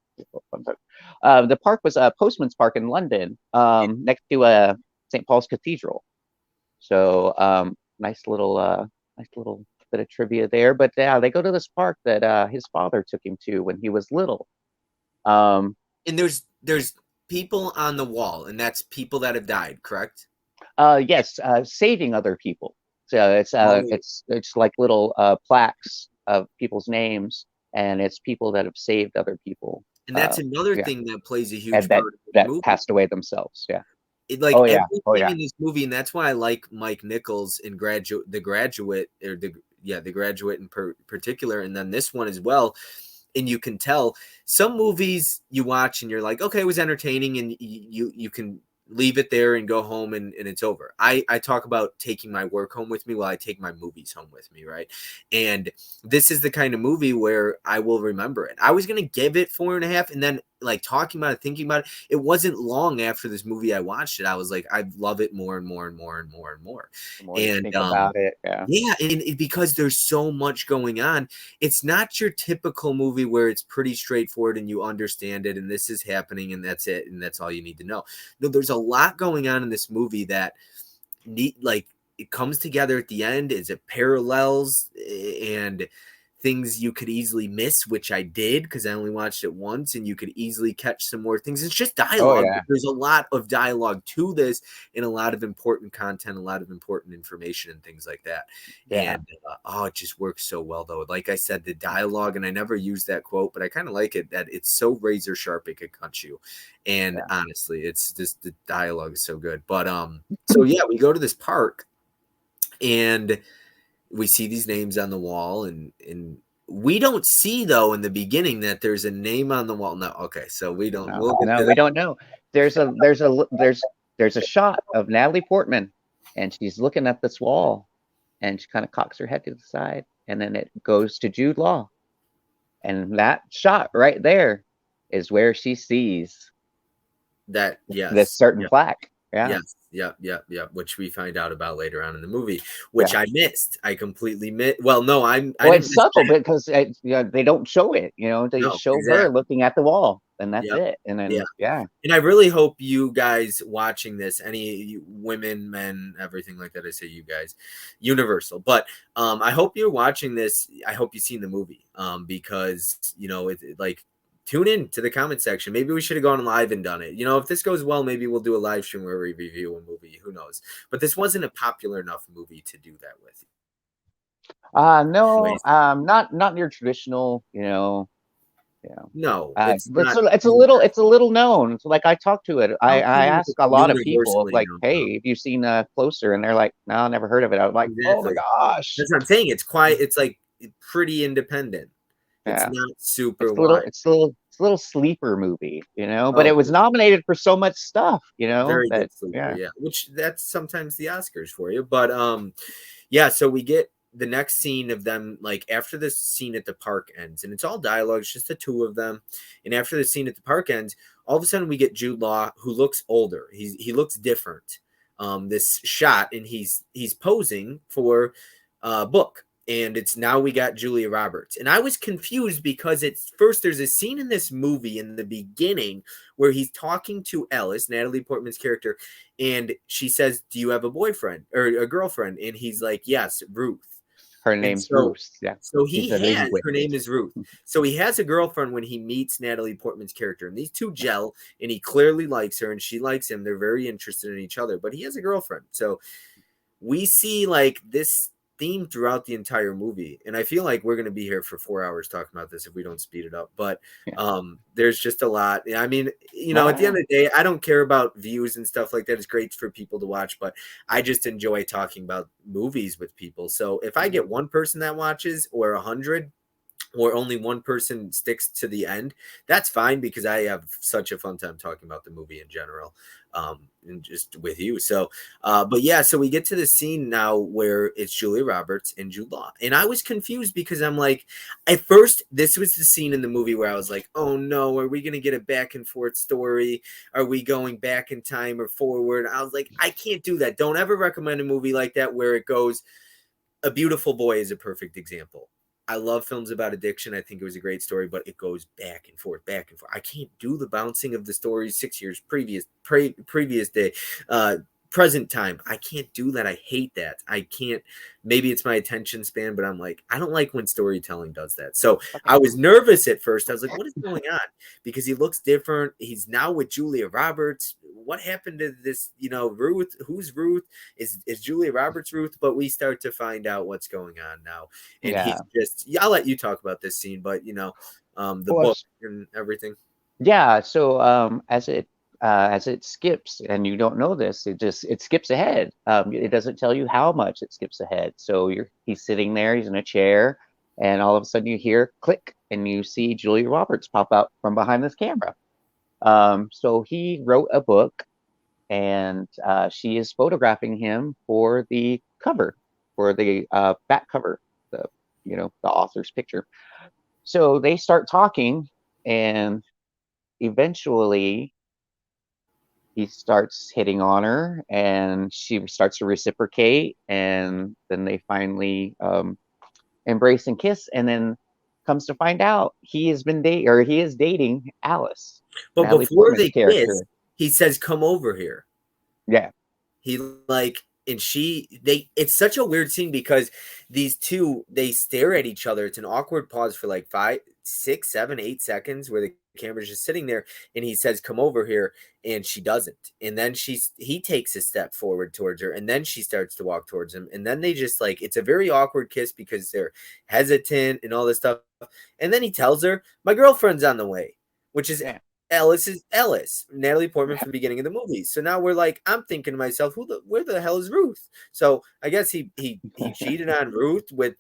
fun time. The park was Postman's Park in London, next to St. Paul's Cathedral. So nice little bit of trivia there. But yeah, they go to this park that his father took him to when he was little. Um, And there's people on the wall, and that's people that have died, correct? yes, saving other people. So Oh, it's like little plaques of people's names, and it's people that have saved other people. and that's another Yeah, thing that plays a and huge part of this that movie. passed away themselves. Yeah. Like Oh yeah. Oh everything yeah. in this movie, and that's why I like Mike Nichols in the graduate, or the graduate in particular, and then this one as well. And you can tell some movies you watch and you're like, okay, it was entertaining, and you can leave it there and go home and it's over. I talk about taking my work home with me while I take my movies home with me, right? And this is the kind of movie where I will remember it. I was gonna give it 4.5, and then like talking about it, thinking about it, it wasn't long after this movie I watched it. I was like, I love it more and more and more and more and more. The more you And think about it, yeah. yeah, and because there's so much going on, it's not your typical movie where it's pretty straightforward and you understand it and this is happening and that's it and that's all you need to know. No, there's a lot going on in this movie that need like it comes together at the end. Is it parallels and things you could easily miss, which I did because I only watched it once, and you could easily catch some more things. It's just Oh dialogue. yeah, There's a lot of dialogue to this, and a lot of important content, a lot of important information, and things like that. yeah, And oh, it just works so well, though. Like I said, the dialogue, and I never use that quote, but I kind of like it that it's so razor sharp it could cut you. And yeah. honestly, it's just the dialogue is so good. But so yeah, we go to this park and we see these names on the wall and we don't see though in the beginning that there's a name on the wall. No, okay, so we don't. No, We'll get no, to we that. don't know. There's a shot of Natalie Portman, and she's looking at this wall, and she kind of cocks her head to the side, and then it goes to Jude Law, and that shot right there is where she sees That this yes, certain yeah, plaque. Yeah, yes, yep, yep, yep. Which we find out about later on in the movie, which yeah. I missed. I completely missed. Well, no, I Well, didn't it's miss subtle that. because they don't show it. They No, show her exactly. looking at the wall, and that's Yep. it. And Yeah. then yeah, And I really hope you guys watching this, any women, men, everything like that. I say you guys, universal. But I hope you're watching this. I hope you've seen the movie because like tune in to the comment section. Maybe we should have gone live and done it. If this goes well, maybe we'll do a live stream where we review a movie. Who knows? But this wasn't a popular enough movie to do that with. no, Anyways, not your traditional. Yeah. no, it's It's not. it's a little known. So like I talked to it. I don't I think it's ask a lot of people universally like, known. hey, have you seen Closer? And they're like, no, I never heard of it. I was like, oh my Exactly. gosh. That's what I'm saying. It's quite. It's like pretty independent. It's Yeah. not super wide. It's a little sleeper movie, but Oh, it was nominated for so much stuff, very that good sleeper, yeah. yeah. Which that's sometimes the Oscars for you. But yeah, so we get the next scene of them, like after this scene at the park ends, and it's all dialogue, it's just the two of them. And after the scene at the park ends, all of a sudden we get Jude Law, who looks older. He looks different. This shot, and he's posing for a book. And it's now we got Julia Roberts. And I was confused because it's first there's a scene in this movie in the beginning where he's talking to Alice, Natalie Portman's character, and she says, "Do you have a boyfriend or a girlfriend?" And he's like, "Yes, Ruth." Her And name's so Ruth. Yeah. so She's he a has her linguist. name is Ruth. So he has a girlfriend when he meets Natalie Portman's character. And these two gel and he clearly likes her and she likes him. They're very interested in each other, but he has a girlfriend. So we see like this theme throughout the entire movie, and I feel like we're going to be here for 4 hours talking about this if we don't speed it up. But Yeah. there's just a lot. I mean, at the Yeah. end of the day, I don't care about views and stuff like that. It's great for people to watch, but I just enjoy talking about movies with people. So if I get one person that watches or 100, or only one person sticks to the end, that's fine because I have such a fun time talking about the movie in general, and just with you. So, but yeah, so we get to the scene now where it's Julia Roberts and Jude Law, and I was confused because I'm like, at first, this was the scene in the movie where I was like, oh no, are we gonna get a back and forth story? Are we going back in time or forward? I was like, I can't do that. Don't ever recommend a movie like that where it goes. A Beautiful Boy is a perfect example. I love films about addiction. I think it was a great story, but it goes back and forth, back and forth. I can't do the bouncing of the stories 6 years previous day, uh, present time. I can't do that. I hate that. I can't. Maybe it's my attention span, but I'm like, I don't like when storytelling does that. So Okay. I was nervous at first. I was like, what is going on? Because he looks different. He's now with Julia Roberts. What happened to this? Ruth. Who's Ruth? Is Julia Roberts Ruth? But we start to find out what's going on now, and he's Yeah. just. Yeah, I'll let you talk about this scene, but the Well, book and everything. yeah. So as it skips, and you don't know this, it skips ahead. It doesn't tell you how much it skips ahead. So he's sitting there, he's in a chair, and all of a sudden you hear click, and you see Julia Roberts pop out from behind this camera. So he wrote a book, and she is photographing him for the cover, for the back cover, the the author's picture. So they start talking, and eventually he starts hitting on her, and she starts to reciprocate, and then they finally embrace and kiss, and then comes to find out he is dating Alice, But Natalie before Portman's they kiss, character. he says, "Come over here." Yeah, He like and she they it's such a weird scene because these two they stare at each other. It's an awkward pause for like 5, 6, 7, 8 seconds where the camera's just sitting there and he says, "Come over here," and she doesn't. And then he takes a step forward towards her and then she starts to walk towards him. And then they just like it's a very awkward kiss because they're hesitant and all this stuff. And then he tells her, "My girlfriend's on the way," which is yeah, Ellis, Natalie Portman yeah, from the beginning of the movie. So now we're like, I'm thinking to myself, where the hell is Ruth? So I guess he cheated on Ruth with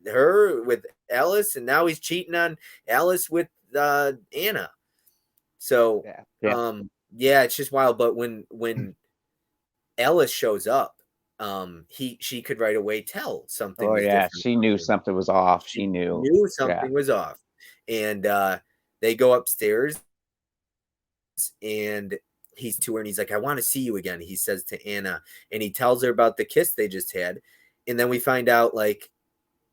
her with Ellis, and now he's cheating on Alice with Anna. So yeah, yeah. yeah, it's just wild. But when Ellis shows up, she could right away tell something Oh was yeah, different she about knew him. something was off. She She knew. knew Yeah, something was off, and they go upstairs and he's to her and he's like, "I want to see you again," he says to Anna, and he tells her about the kiss they just had. And then we find out like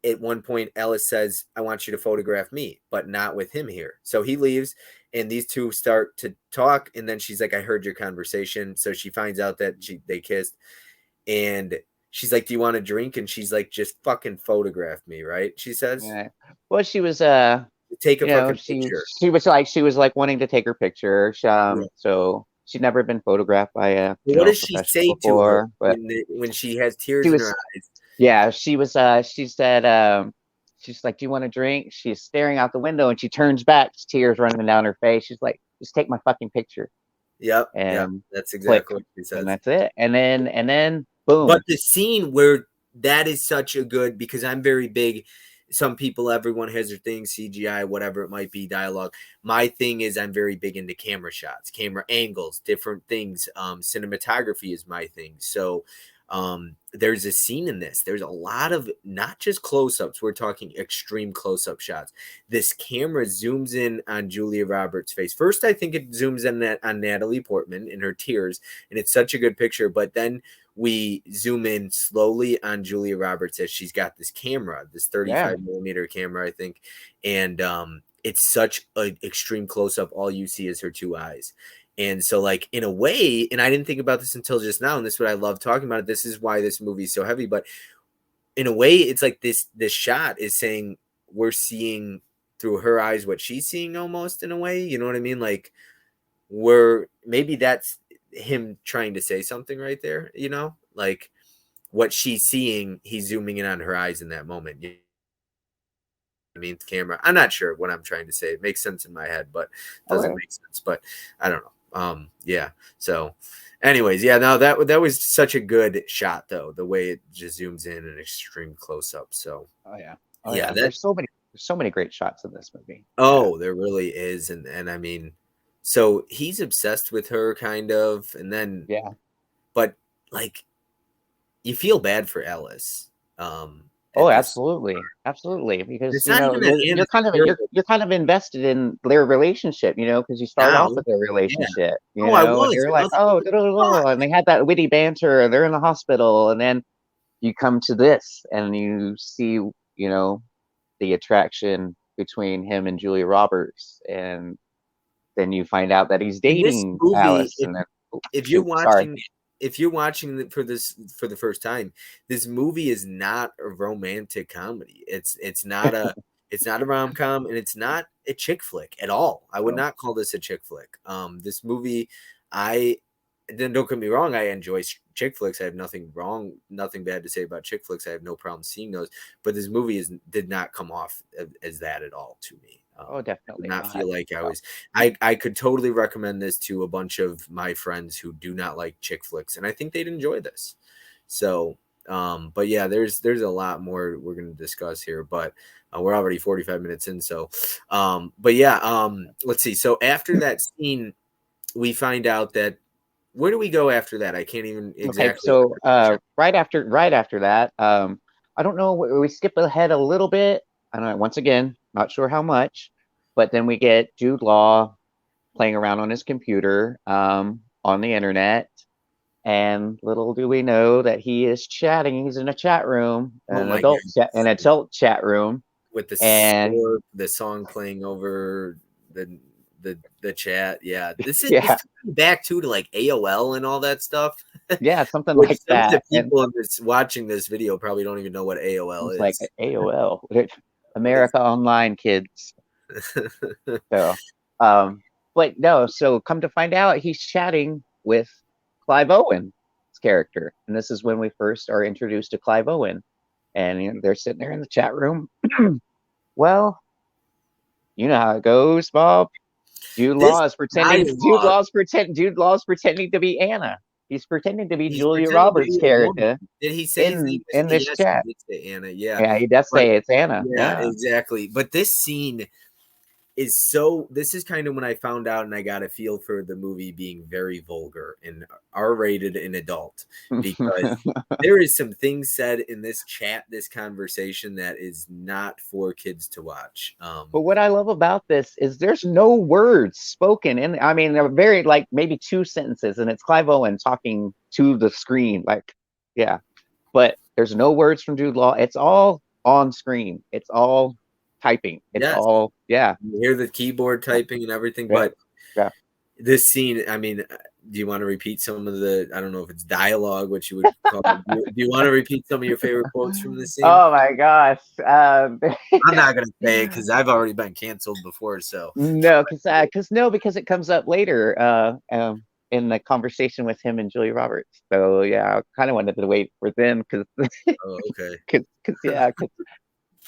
at one point Ellis says, "I want you to photograph me, but not with him here." So he leaves and these two start to talk, and then she's like, "I heard your conversation." So she finds out that they kissed, and she's like, "Do you want a drink?" And she's like, "Just fucking photograph me," right? She says, yeah. Well, she was "Take a fucking she picture." she was like wanting to take her picture. Yeah. So she'd never been photographed by a Well, what a does she professional say to her before, but when she has she tears in her was eyes? yeah, she was she said she's like, "Do you want a drink?" She's staring out the window and she turns back, tears running down her face. She's like, "Just take my fucking picture." Yep, yep, And that's click, exactly what she and says. that's it. And then But boom. the scene where that is such a good because I'm very big. Some people, everyone has their thing, CGI, whatever it might be, dialogue. My thing is I'm very big into camera shots, camera angles, different things. Cinematography is my thing. So there's a scene in this. There's a lot of not just close-ups. We're talking extreme close-up shots. This camera zooms in on Julia Roberts' face. First, I think it zooms in on Natalie Portman in her tears, and it's such a good picture. But then we zoom in slowly on Julia Roberts as she's got this camera, this Yeah. 35 millimeter camera, I think. And it's such an extreme close up. All you see is her two eyes. And so, like, in a way, and I didn't think about this until just now, and this is what I love talking about. This is why this movie is so heavy. But in a way, it's like this shot is saying we're seeing through her eyes what she's seeing almost in a way. You know what I mean? Like, we're maybe that's him trying to say something right there, like what she's seeing, he's zooming in on her eyes in that moment. You know what I mean, the camera. I'm not sure what I'm trying to say. It makes sense in my head, but doesn't Okay. make sense. But I don't know. Yeah. So, anyways, yeah. No, that was such a good shot, though. The way it just zooms in an extreme close up. So, Oh yeah. Oh yeah. yeah. That. There's so many great shots in this movie. Yeah. Oh, there really is, and I mean, so he's obsessed with her, kind of, and then, Yeah. but like you feel bad for Ellis Oh, at this. absolutely, absolutely. Because It's not even that you're Anna's kind of a terrible you're kind of invested in their relationship, because you start now. off with their Yeah. relationship, Oh, I and was, you're and I like, was like, oh, "What da, the da, da, fuck?" da, and they had that witty banter, and they're in the hospital, and then you come to this, and you see, the attraction between him and Julia Roberts, and then you find out that he's In this dating movie, Alice, and then oh, if you're shoot, sorry. watching if you're watching for this for the first time, this movie is not a romantic comedy. It's not a rom-com and it's not a chick flick at all. I would Oh, not call this a chick flick. This movie, I then don't get me wrong, I enjoy chick flicks. I have nothing bad to say about chick flicks. I have no problem seeing those. But this movie did not come off as that at all to me. oh, I did definitely not not. feel like I Oh, was. I could totally recommend this to a bunch of my friends who do not like chick flicks, and I think they'd enjoy this. So, but yeah, there's a lot more we're going to discuss here, but we're already 45 minutes in. So, but yeah, let's see. So after that scene, we find out that where do we go after that? I can't even Okay, exactly so remember. right after that, I don't know, we skip ahead a little bit. I don't know, once again, not sure how much, but then we get Jude Law playing around on his computer on the internet, and little do we know that he is chatting. He's in a chat room, Oh my god! an adult chat room, With the and score, the song playing over the chat. Yeah, this yeah, back to like AOL and all that stuff. yeah, something Which like some of the that. And people in this watching this video probably don't even know what AOL it's like is. AOL, What is America Online, kids. it? So, but no, so come to find out, he's chatting with Clive Owen's character, and this is when we first are introduced to Clive Owen, and they're sitting there in the chat room. Well, you know how it goes, Bob. Jude This Law is pretending. dialogue, Jude Law is pretending to be Anna. He's pretending to be he's Julia pretending to Roberts' be a woman. character Did he say his name in was this yes, he chat. did say Anna, yeah. Yeah, he does But say it's Anna. yeah, Yeah. exactly. But this scene is so this is kind of when I found out and I got a feel for the movie being very vulgar and R-rated and adult because there is some things said in this chat, this conversation that is not for kids to watch. But what I love about this is there's no words spoken. And I mean, they're very like maybe two sentences, and it's Clive Owen talking to the screen. Like, yeah. But there's no words from Jude Law. It's all on screen. It's all typing. It's Yes, all, yeah. you hear the keyboard typing and everything, Yeah. but Yeah. this scene, I mean, do you want to repeat some of the I don't know if it's dialogue, what you would call it. Do you want to repeat some of your favorite quotes from this scene? Oh my gosh. I'm not gonna say it because I've already been canceled before. So No, because it comes up later in the conversation with him and Julia Roberts. So yeah, I kind of wanted to wait for them because oh, okay.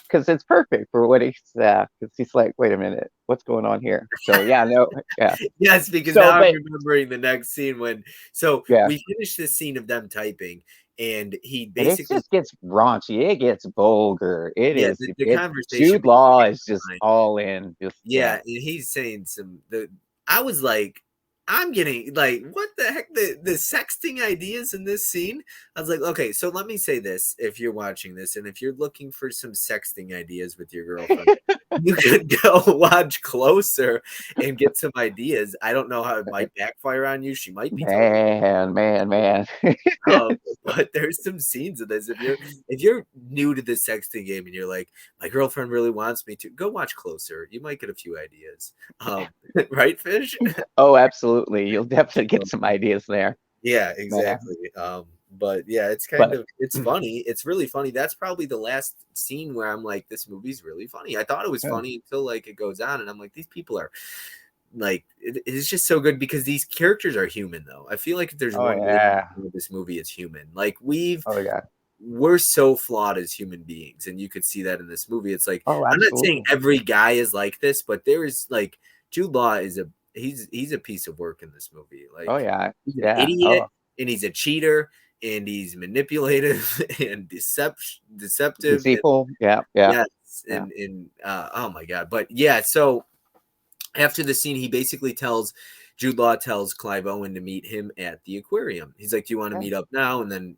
because it's perfect for what he's because he's like, wait a minute, what's going on here? So yeah, no, yeah. Yes, because So now I'm but remembering the next scene when so yeah, we finished this scene of them typing and he but it basically just gets raunchy. It gets vulgar. yeah, Is the it conversation Jude between Law him is just and all in. Just yeah, yeah. and he's saying some the I was like, I'm getting like, what the heck? The sexting ideas in this scene. I was like, okay, so let me say this if you're watching this and if you're looking for some sexting ideas with your girlfriend, you could go watch closer and get some ideas. I don't know how it might backfire on you. She might be totally Man. um, but there's some scenes of this. If you're new to the sexting game and you're like, my girlfriend really wants me to go watch closer, you might get a few ideas. Right, Fish? Oh, absolutely. You'll definitely get some ideas there, Yeah, man. exactly. But yeah, it's kind But of it's funny. It's really funny. That's probably the last scene where I'm like, this movie's really funny. I thought it was yeah. funny until like it goes on, and I'm like, these people are like, it's just so good because these characters are human. Though I feel like if there's Oh one way yeah. this movie is human. Like Oh yeah. we're so flawed as human beings, and you could see that in this movie. It's like Oh, I'm not saying absolutely. every guy is like this, but there is like Jude Law is a he's a piece of work in this movie. Oh Like yeah. he's an Yeah. idiot Oh, and he's a cheater and he's manipulative and deceptive and deceitful. Yeah. Yeah. yes Yeah. and oh my god. But yeah, so after the scene, he basically tells Jude Law tells Clive Owen to meet him at the aquarium. He's like, "Do you want to Yeah. meet up now?" And then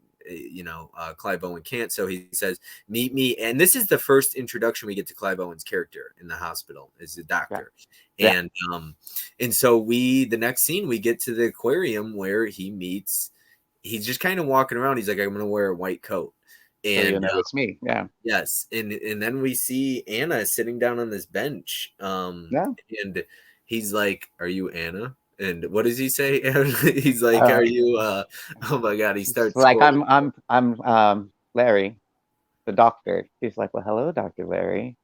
Clive Owen can't, so he says, "Meet me." And this is the first introduction we get to Clive Owen's character in the hospital as a Yeah. doctor. Yeah. And so the next scene we get to the aquarium where he meets. He's just kind of walking around. He's like, "I'm gonna wear a white coat." So you And know it's me. Yeah. yes, and then we see Anna sitting down on this bench, Yeah. and he's like, "Are you Anna?" And what does he say? He's like, Uh, "Are you?" Oh my god, he it's starts like quoting. I'm Larry, the doctor. He's like, well, hello, Dr. Larry.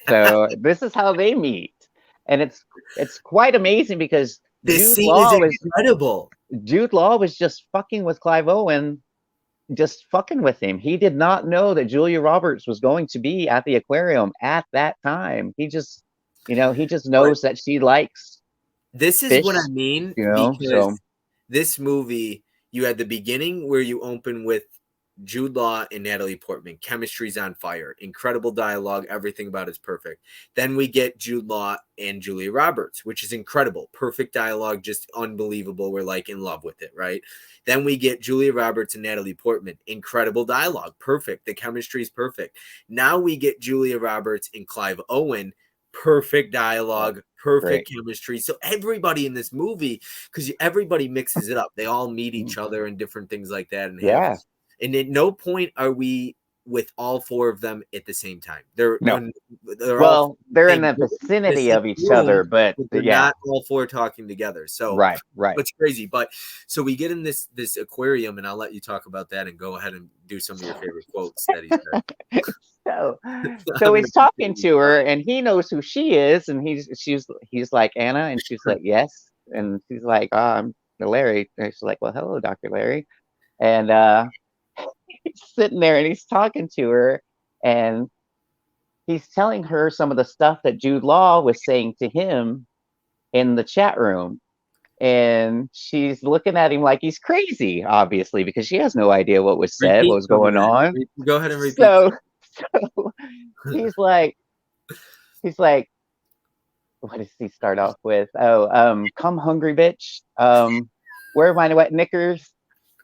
So this is how they meet, and it's quite amazing because This scene is incredible. Jude Law was just fucking with Clive Owen, just fucking with him. He did not know that Julia Roberts was going to be at the aquarium at that time. He just But knows that she likes this is what I fish, mean so because this movie, you had the beginning where you open with Jude Law and Natalie Portman. Chemistry's on fire. Incredible dialogue. Everything about it's perfect. Then we get Jude Law and Julia Roberts, which is incredible. Perfect dialogue, just unbelievable. We're like in love with it, right? Then we get Julia Roberts and Natalie Portman. Incredible dialogue. Perfect. The chemistry is perfect. Now we get Julia Roberts and Clive Owen. Perfect dialogue, perfect chemistry. So everybody in this movie, because everybody mixes it up. They all meet each other and different things like that, and have. And at no point are we with all four of them at the same time. They're well, they're in the vicinity of each other, but they're not all four talking together. So right, it's crazy. But so we get in this aquarium, and I'll let you talk about that and go ahead and do some of your favorite quotes that he said. So he's talking to her, and he knows who she is, and he's like, Anna, and she's like, yes, and she's like, oh, I'm Larry, and she's like, well, hello, Dr. Larry, and he's sitting there and he's talking to her, and he's telling her some of the stuff that Jude Law was saying to him in the chat room. And she's looking at him like he's crazy, obviously, because she has no idea what was said, what was going on. Go ahead and repeat. So he's like, what does he start off with? Oh, come hungry bitch. Where are my wet knickers?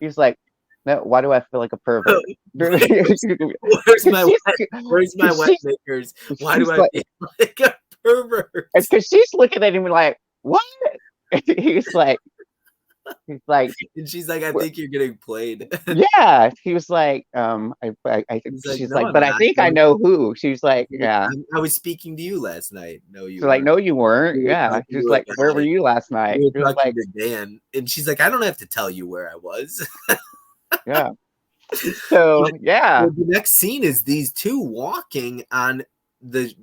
He's like, no, why do I feel like a pervert? Where's my wet knickers? Why do I feel like a pervert? Because she's looking at him like, what? He's like, and she's like, I think you're getting played. Yeah, he was like, she's like, but I think I know who. She's like, yeah, I was speaking to you last night. No, you. She's like, no, you weren't. Yeah, she's like, where were you last night? We were talking to Dan, and she's like, I don't have to tell you where I was. Yeah. So yeah, the next scene is these two walking on the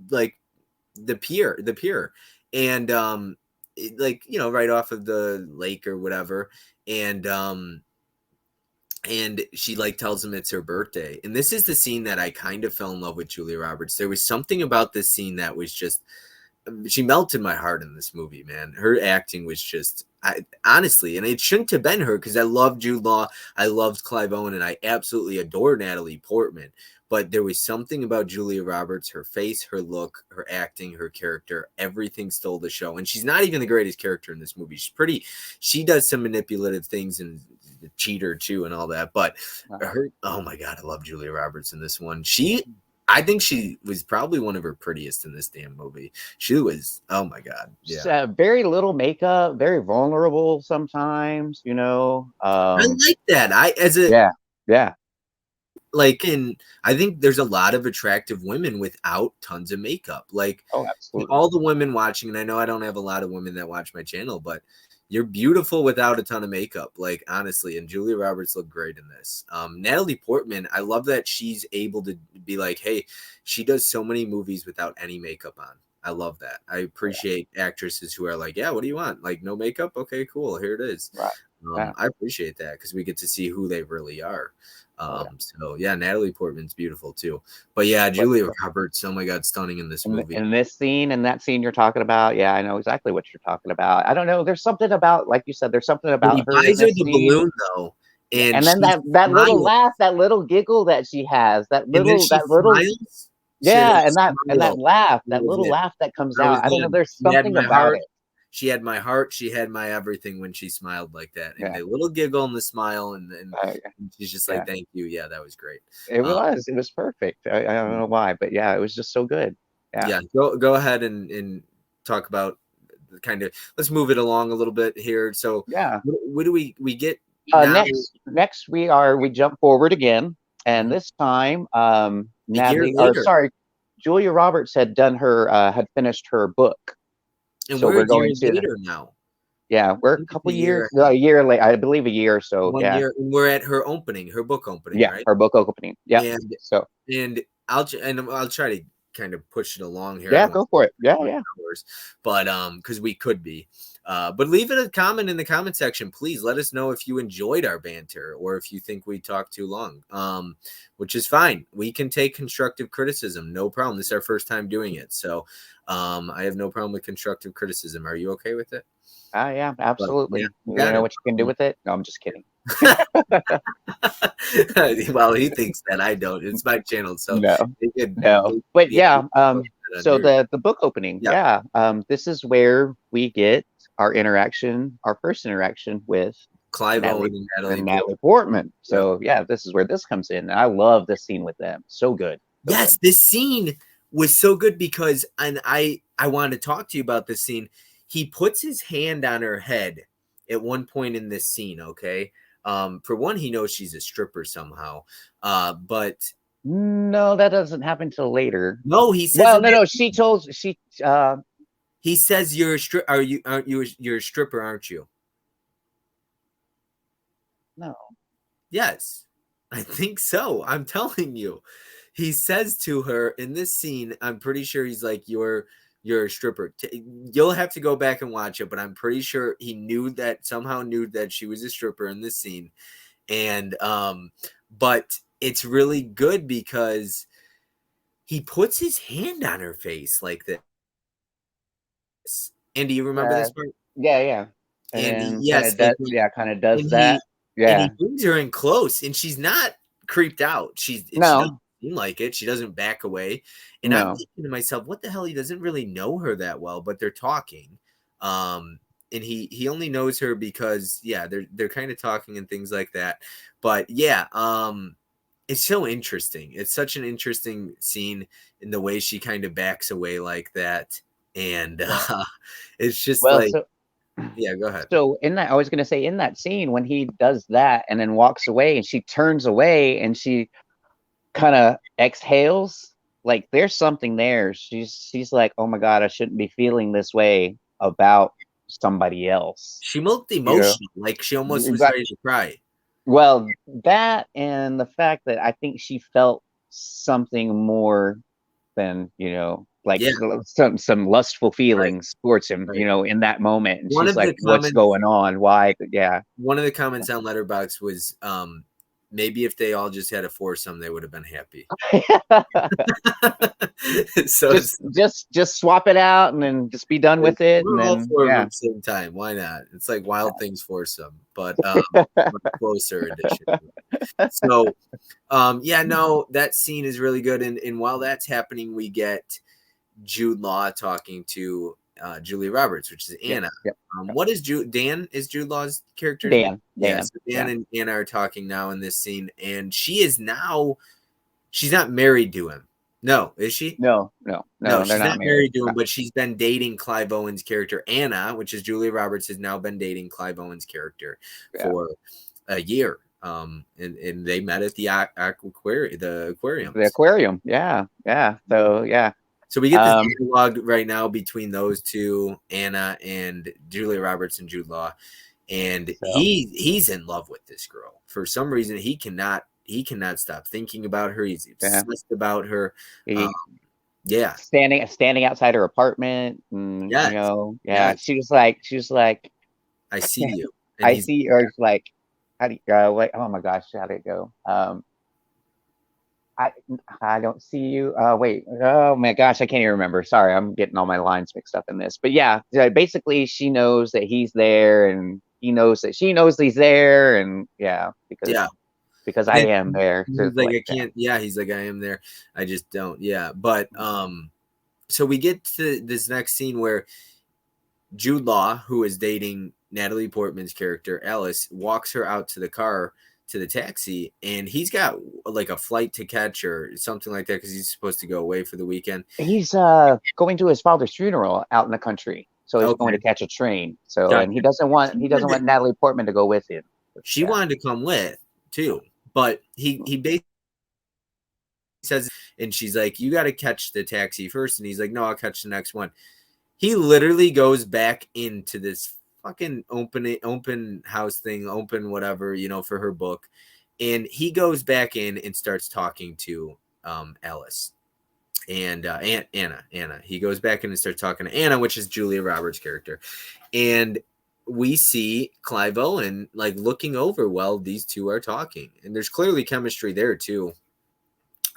pier, and right off of the lake or whatever, and she like tells him it's her birthday, and this is the scene that I kind of fell in love with Julia Roberts. There was something about this scene that was just, she melted my heart in this movie, man. Her acting was just, honestly, and it shouldn't have been her, because I love Jude Law, I loved Clive Owen, and I absolutely adore Natalie Portman. But there was something about Julia Roberts, her face, her look, her acting, her character, everything stole the show. And she's not even the greatest character in this movie. She does some manipulative things and the cheater too and all that. But oh my God, I love Julia Roberts in this one. I think she was probably one of her prettiest in this damn movie. She was, oh my God. Yeah. Very little makeup, very vulnerable sometimes, I like that. Yeah. I think there's a lot of attractive women without tons of makeup. Like, oh, absolutely. All the women watching, and I know I don't have a lot of women that watch my channel, but you're beautiful without a ton of makeup, like, honestly. And Julia Roberts looked great in this. Natalie Portman, I love that she's able to be like, hey, she does so many movies without any makeup on. I love that. I appreciate actresses who are like, yeah, what do you want? Like, no makeup? Okay, cool. Here it is. Right. I appreciate that, because we get to see who they really are. So yeah, Natalie Portman's beautiful too. But yeah, Julia Roberts, oh my God, stunning in this movie. In this scene and that scene you're talking about, yeah, I know exactly what you're talking about. I don't know, there's something about, like you said, there's something about her. Buys her the balloon though, and then that little laugh, that little giggle that she has, that little smiles. Yeah, and that laugh, that little laugh that comes out. I don't know, there's something about it. She had my heart. She had my everything when she smiled like that. And the little giggle and the smile, and she's just like, thank you. Yeah, that was great. It was perfect. I don't know why, but yeah, it was just so good. Yeah. Go ahead and talk about the kind of, let's move it along a little bit here. So yeah, what do we get? Next we jump forward again. And this time, Julia Roberts had finished her book. And so we're going to later now. Yeah, we're a couple years, a year late, I believe a year or so. 1 year, and we're at her book opening. Yeah, right? Her book opening. Yeah. And I'll try to kind of push it along here. Yeah, go for it. Yeah. But because we could be. But leave it a comment in the comment section, please. Let us know if you enjoyed our banter or if you think we talked too long, which is fine. We can take constructive criticism, no problem. This is our first time doing it, so I have no problem with constructive criticism. Are you okay with it? Yeah, absolutely. You know what you can do with it? No, I'm just kidding. Well, he thinks that I don't. It's my channel, so No, they could, no. they, But yeah, yeah, you can post that on so your, the book opening, yeah, yeah, this is where we get our interaction, our first interaction with Clive Owen Natalie and and Natalie Natalie Portman. Portman. Yep. So yeah, this is where this comes in. I love this scene with them. So good, so Yes, good. this scene was so good because, and I wanted to talk to you about this scene. He puts his hand on her head at one point in this scene. Okay, for one, he knows she's a stripper somehow, but No, that doesn't happen till later. no, he says Well, in no, that no, she told she he says you're a strip. Aren't you? You're a stripper, aren't you? no. Yes, I think so. I'm telling you. He says to her in this scene, I'm pretty sure he's like, you're a stripper. You'll have to go back and watch it, but I'm pretty sure he knew that somehow knew that she was a stripper in this scene. And but it's really good because he puts his hand on her face like this. And do you remember Uh, this part? yeah, yeah. And And then kind yes, of like does yeah, kind of does and that. he Yeah. brings her in close, and she's not creeped out. She doesn't No, seem like it. She doesn't back away. And I'm no. thinking to myself, what the hell? He doesn't really know her that well, but they're talking. And he only knows her because yeah, they're kind of talking and things like that. But yeah, it's so interesting. It's such an interesting scene in the way she kind of backs away like that, and Well, it's just well, like so yeah. Go ahead. so in that I was gonna say in that scene when he does that and then walks away and she turns away and she kind of exhales, like there's something there. She's like, oh my God, I shouldn't be feeling this way about somebody else. She looked You know, emotional, like she almost was but ready to cry. well, that and the fact that I think she felt something more than, like Yeah, some lustful right, feelings towards him, right. in that moment. And One she's of like, the what's comments going on? Why? Yeah. one of the comments on Letterboxd was, maybe if they all just had a foursome, they would have been happy. So it's just swap it out and then just be done like, with it. And we're all then, 4 of them yeah. at the same time, why not? It's like Wild Things foursome, but, closer edition. So, yeah, no, that scene is really good, and while that's happening, we get Jude Law talking to Julia Roberts, which is Yep. Anna. Yep. What is Dan? Is Jude Law's character's name? Dan. Yeah, Dan. so Dan Yeah. and Anna are talking now in this scene, and she's not married to him. No, is she? No, no, No, no, they're she's not not married. married to No. him, but she's been dating Clive Owen's character. Anna, which is Julia Roberts, has now been dating Clive Owen's character Yeah. for a year. And they met at the The aquariums. aquarium. Yeah. Yeah. So, yeah. So we get this Um, dialogue right now between those two, Anna and Julia Roberts and Jude Law, and so he's in love with this girl. For some reason, he cannot stop thinking about her. He's yeah. obsessed about her. Um, He yeah, standing outside her apartment and, yes, yeah, yes. she was like, I see you, and I he's see, or it's like, how do you wait, oh my gosh, how did it go? I I don't see you. Wait. Oh my gosh, I can't even remember. Sorry, I'm getting all my lines mixed up in this. But yeah, basically, she knows that he's there, and he knows that she knows he's there, and yeah, yeah. because I And am there. So he's it's like, like, I can't. Yeah, he's like, I am there. I just don't. Yeah, but so we get to this next scene where Jude Law, who is dating Natalie Portman's character, Alice, walks her out to the car, to the taxi, and he's got like a flight to catch or something like that because he's supposed to go away for the weekend. he's going to his father's funeral out in the country, so he's going to Okay. catch a train. So, Gotcha. and he doesn't want Natalie Portman to go with him. She Yeah, wanted to come with too, but he basically says, and she's like, "You got to catch the taxi first," and he's like, "No, I'll catch the next one." He literally goes back into this fucking open house thing, open whatever, for her book. And he goes back in and starts talking to Alice and Anna. He goes back in and starts talking to Anna, which is Julia Roberts' character. And we see Clive Owen like looking over while these two are talking. And there's clearly chemistry there too,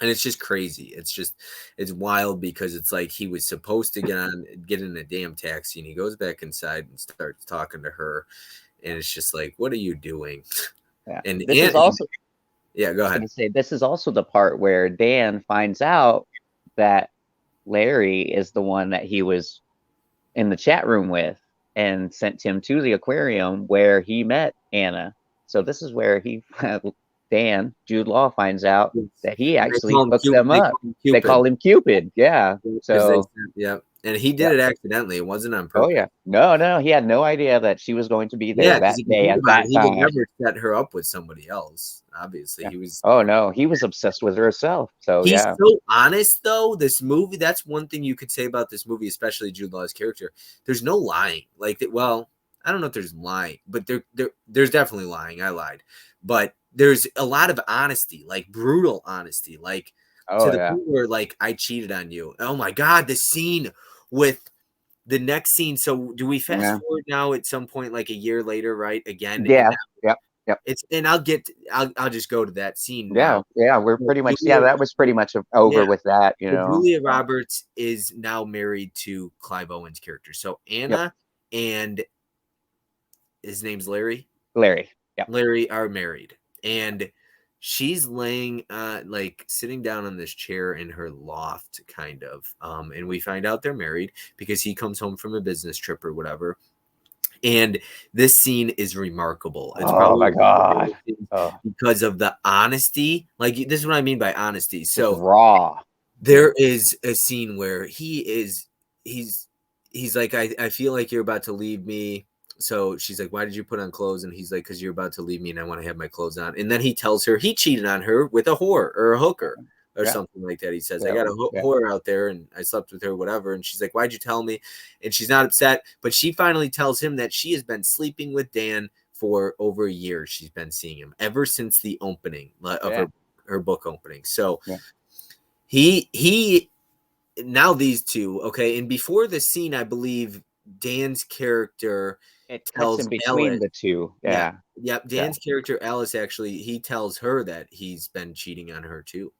and it's just crazy. It's wild because it's like he was supposed to get in a damn taxi, and he goes back inside and starts talking to her, and it's just like, what are you doing? Yeah. This is And also, yeah, I go was ahead. going to say, this is also the part where Dan finds out that Larry is the one that he was in the chat room with and sent him to the aquarium where he met Anna. So this is where Dan, Jude Law, finds out that he And they actually call him hooks them They up. call him They Cupid call him Cupid. Yeah. because they So, said, yeah, and he did yeah. it accidentally. It wasn't on Oh, purpose. yeah. No, no, he had no idea that she was going to be Yeah, there because that if you day think at about it, that he would time. never set her up with somebody else. Obviously, Yeah. he was. Oh, no, he was obsessed with herself. So, He's yeah. so honest, though. This movie, that's one thing you could say about this movie, especially Jude Law's character. There's no lying. Like, well, I don't know if there's lying, but there's definitely lying. I lied, but there's a lot of honesty, like brutal honesty, like to Oh, the yeah. point where, like, I cheated on you. Oh my god, the scene with the next scene. So, do we fast Yeah. forward now at some point, like a year later, right? Again, and Yeah. Yep. Yep. it's and I'll just go to that scene Yeah. now. Yeah. We're pretty much, yeah, Julia, that was pretty much yeah. over with that, So Julia Roberts is now married to Clive Owen's character. So Yep. Anna and his name's Larry. Larry. Yep. Larry are married, and she's laying, like sitting down on this chair in her loft, kind of. And we find out they're married because he comes home from a business trip or whatever. And this scene is remarkable. It's Oh probably my God. Oh, because of the honesty. Like this is what I mean by honesty. just So raw. there is a scene where he's like, I feel like you're about to leave me. So she's like, why did you put on clothes? And he's like, because you're about to leave me and I want to have my clothes on. And then he tells her he cheated on her with a whore or a hooker or Yeah. something like that. He says, I Yeah. got a Yeah. whore out there and I slept with her, whatever. And she's like, why'd you tell me? And she's not upset, but she finally tells him that she has been sleeping with Dan for over a year. She's been seeing him ever since the opening of Yeah. her book opening. So Yeah. he now these two, okay, and before the scene, I believe Dan's character It cuts tells in between Alice, the two. yeah, Yeah. yep, Yeah. Dan's character Alice actually he tells her that he's been cheating on her too,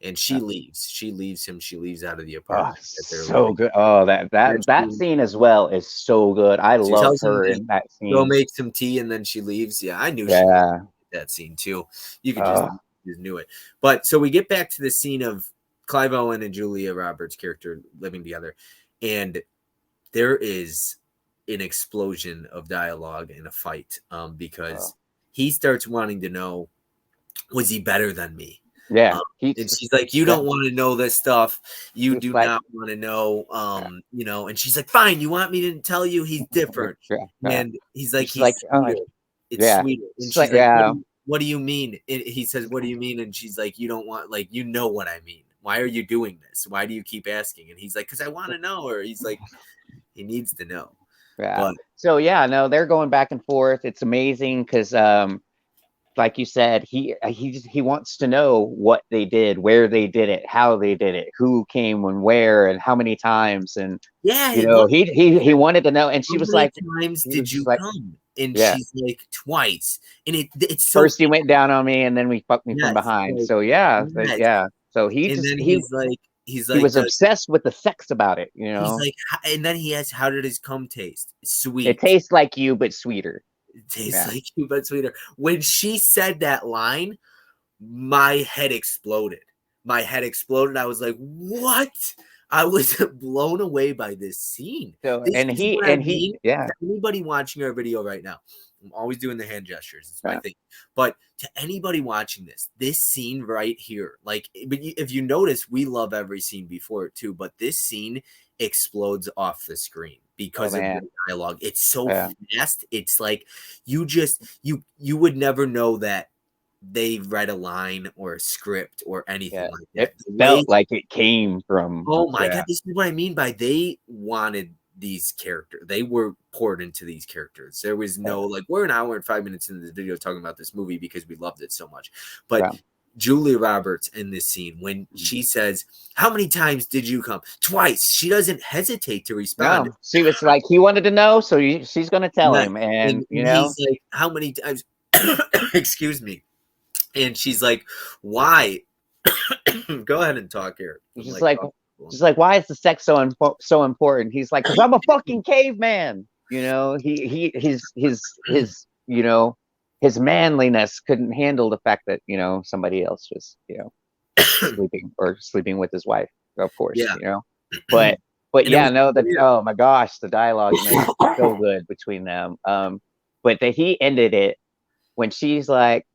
and she Yeah. leaves. She leaves him. She leaves out of the Oh, apartment that they're so living. good. Oh, that She, scene as well is so good. I she love tells him her to in that go scene. make some tea, and then she leaves. Yeah, I knew she Yeah. that scene too. You could Oh, just knew it. But so we get back to the scene of Clive Owen and Julia Roberts' character living together, and there is an explosion of dialogue and a fight oh. because he starts wanting to know, was he better than me? Yeah. Um, He's and she's like, you yeah. don't want to know this stuff. You He's do like not want to know, and she's like, fine, you want me to tell you he's different. yeah. Yeah. And he's like, She's like, he's oh sweeter. It's yeah. sweeter. And She's like, she's like, yeah. what do you mean? And he says, what do you mean? And she's like, you don't want, like, you know what I mean. Why are you doing this? Why do you keep asking? And he's like, because I want to know. Or he's like, he needs to know. Yeah. But So yeah, no, they're going back and forth. It's amazing because like you said, he wants to know what they did, where they did it, how they did it, who came when where and how many times. And yeah, you know, he wanted to know. And how many times he was did just you like, come? And yeah. she's like, twice. And it's so First he went down on me and then we fucked me from yes, behind. like, So yeah, yes. yeah. So And then he's he like, was obsessed with the sex about it, you he's know. like, and then he asks, how did his cum taste? It Sweet. tastes like you, but sweeter. It tastes Yeah. like you, but sweeter. When she said that line, my head exploded. My head exploded. I was like, what? I was blown away by this scene. So This is what I mean. yeah. To anybody watching our video right now, I'm always doing the hand gestures. It's my Yeah. thing. But to anybody watching this scene right here, like, but if you notice, we love every scene before it too. But this scene explodes off the screen Oh because of the man. dialogue. It's so Yeah. fast. It's like you would never know that they read a line or a script or anything Yeah. like that. It The way, felt like it came from oh my yeah. god, this is what I mean by they wanted these characters. They were poured into these characters. There was no like we're an hour and 5 minutes into this video talking about this movie because we loved it so much. But Yeah. Julia Roberts in this scene, when she says, how many times did you come? Twice. She doesn't hesitate to respond. No, she was like he wanted to know, so she's gonna tell Yeah. him, and you And know, he's like, how many times? Excuse me. And she's like, why? Go ahead and talk here. I'm she's like, like, oh, she's like, why is the sex so important? He's like, because I'm a fucking caveman. You know, his his manliness couldn't handle the fact that, somebody else was, sleeping with his wife, of course, Yeah. but And it yeah, was no, that, weird. oh my gosh, the dialogue in there is so good between them. But that he ended it when she's like,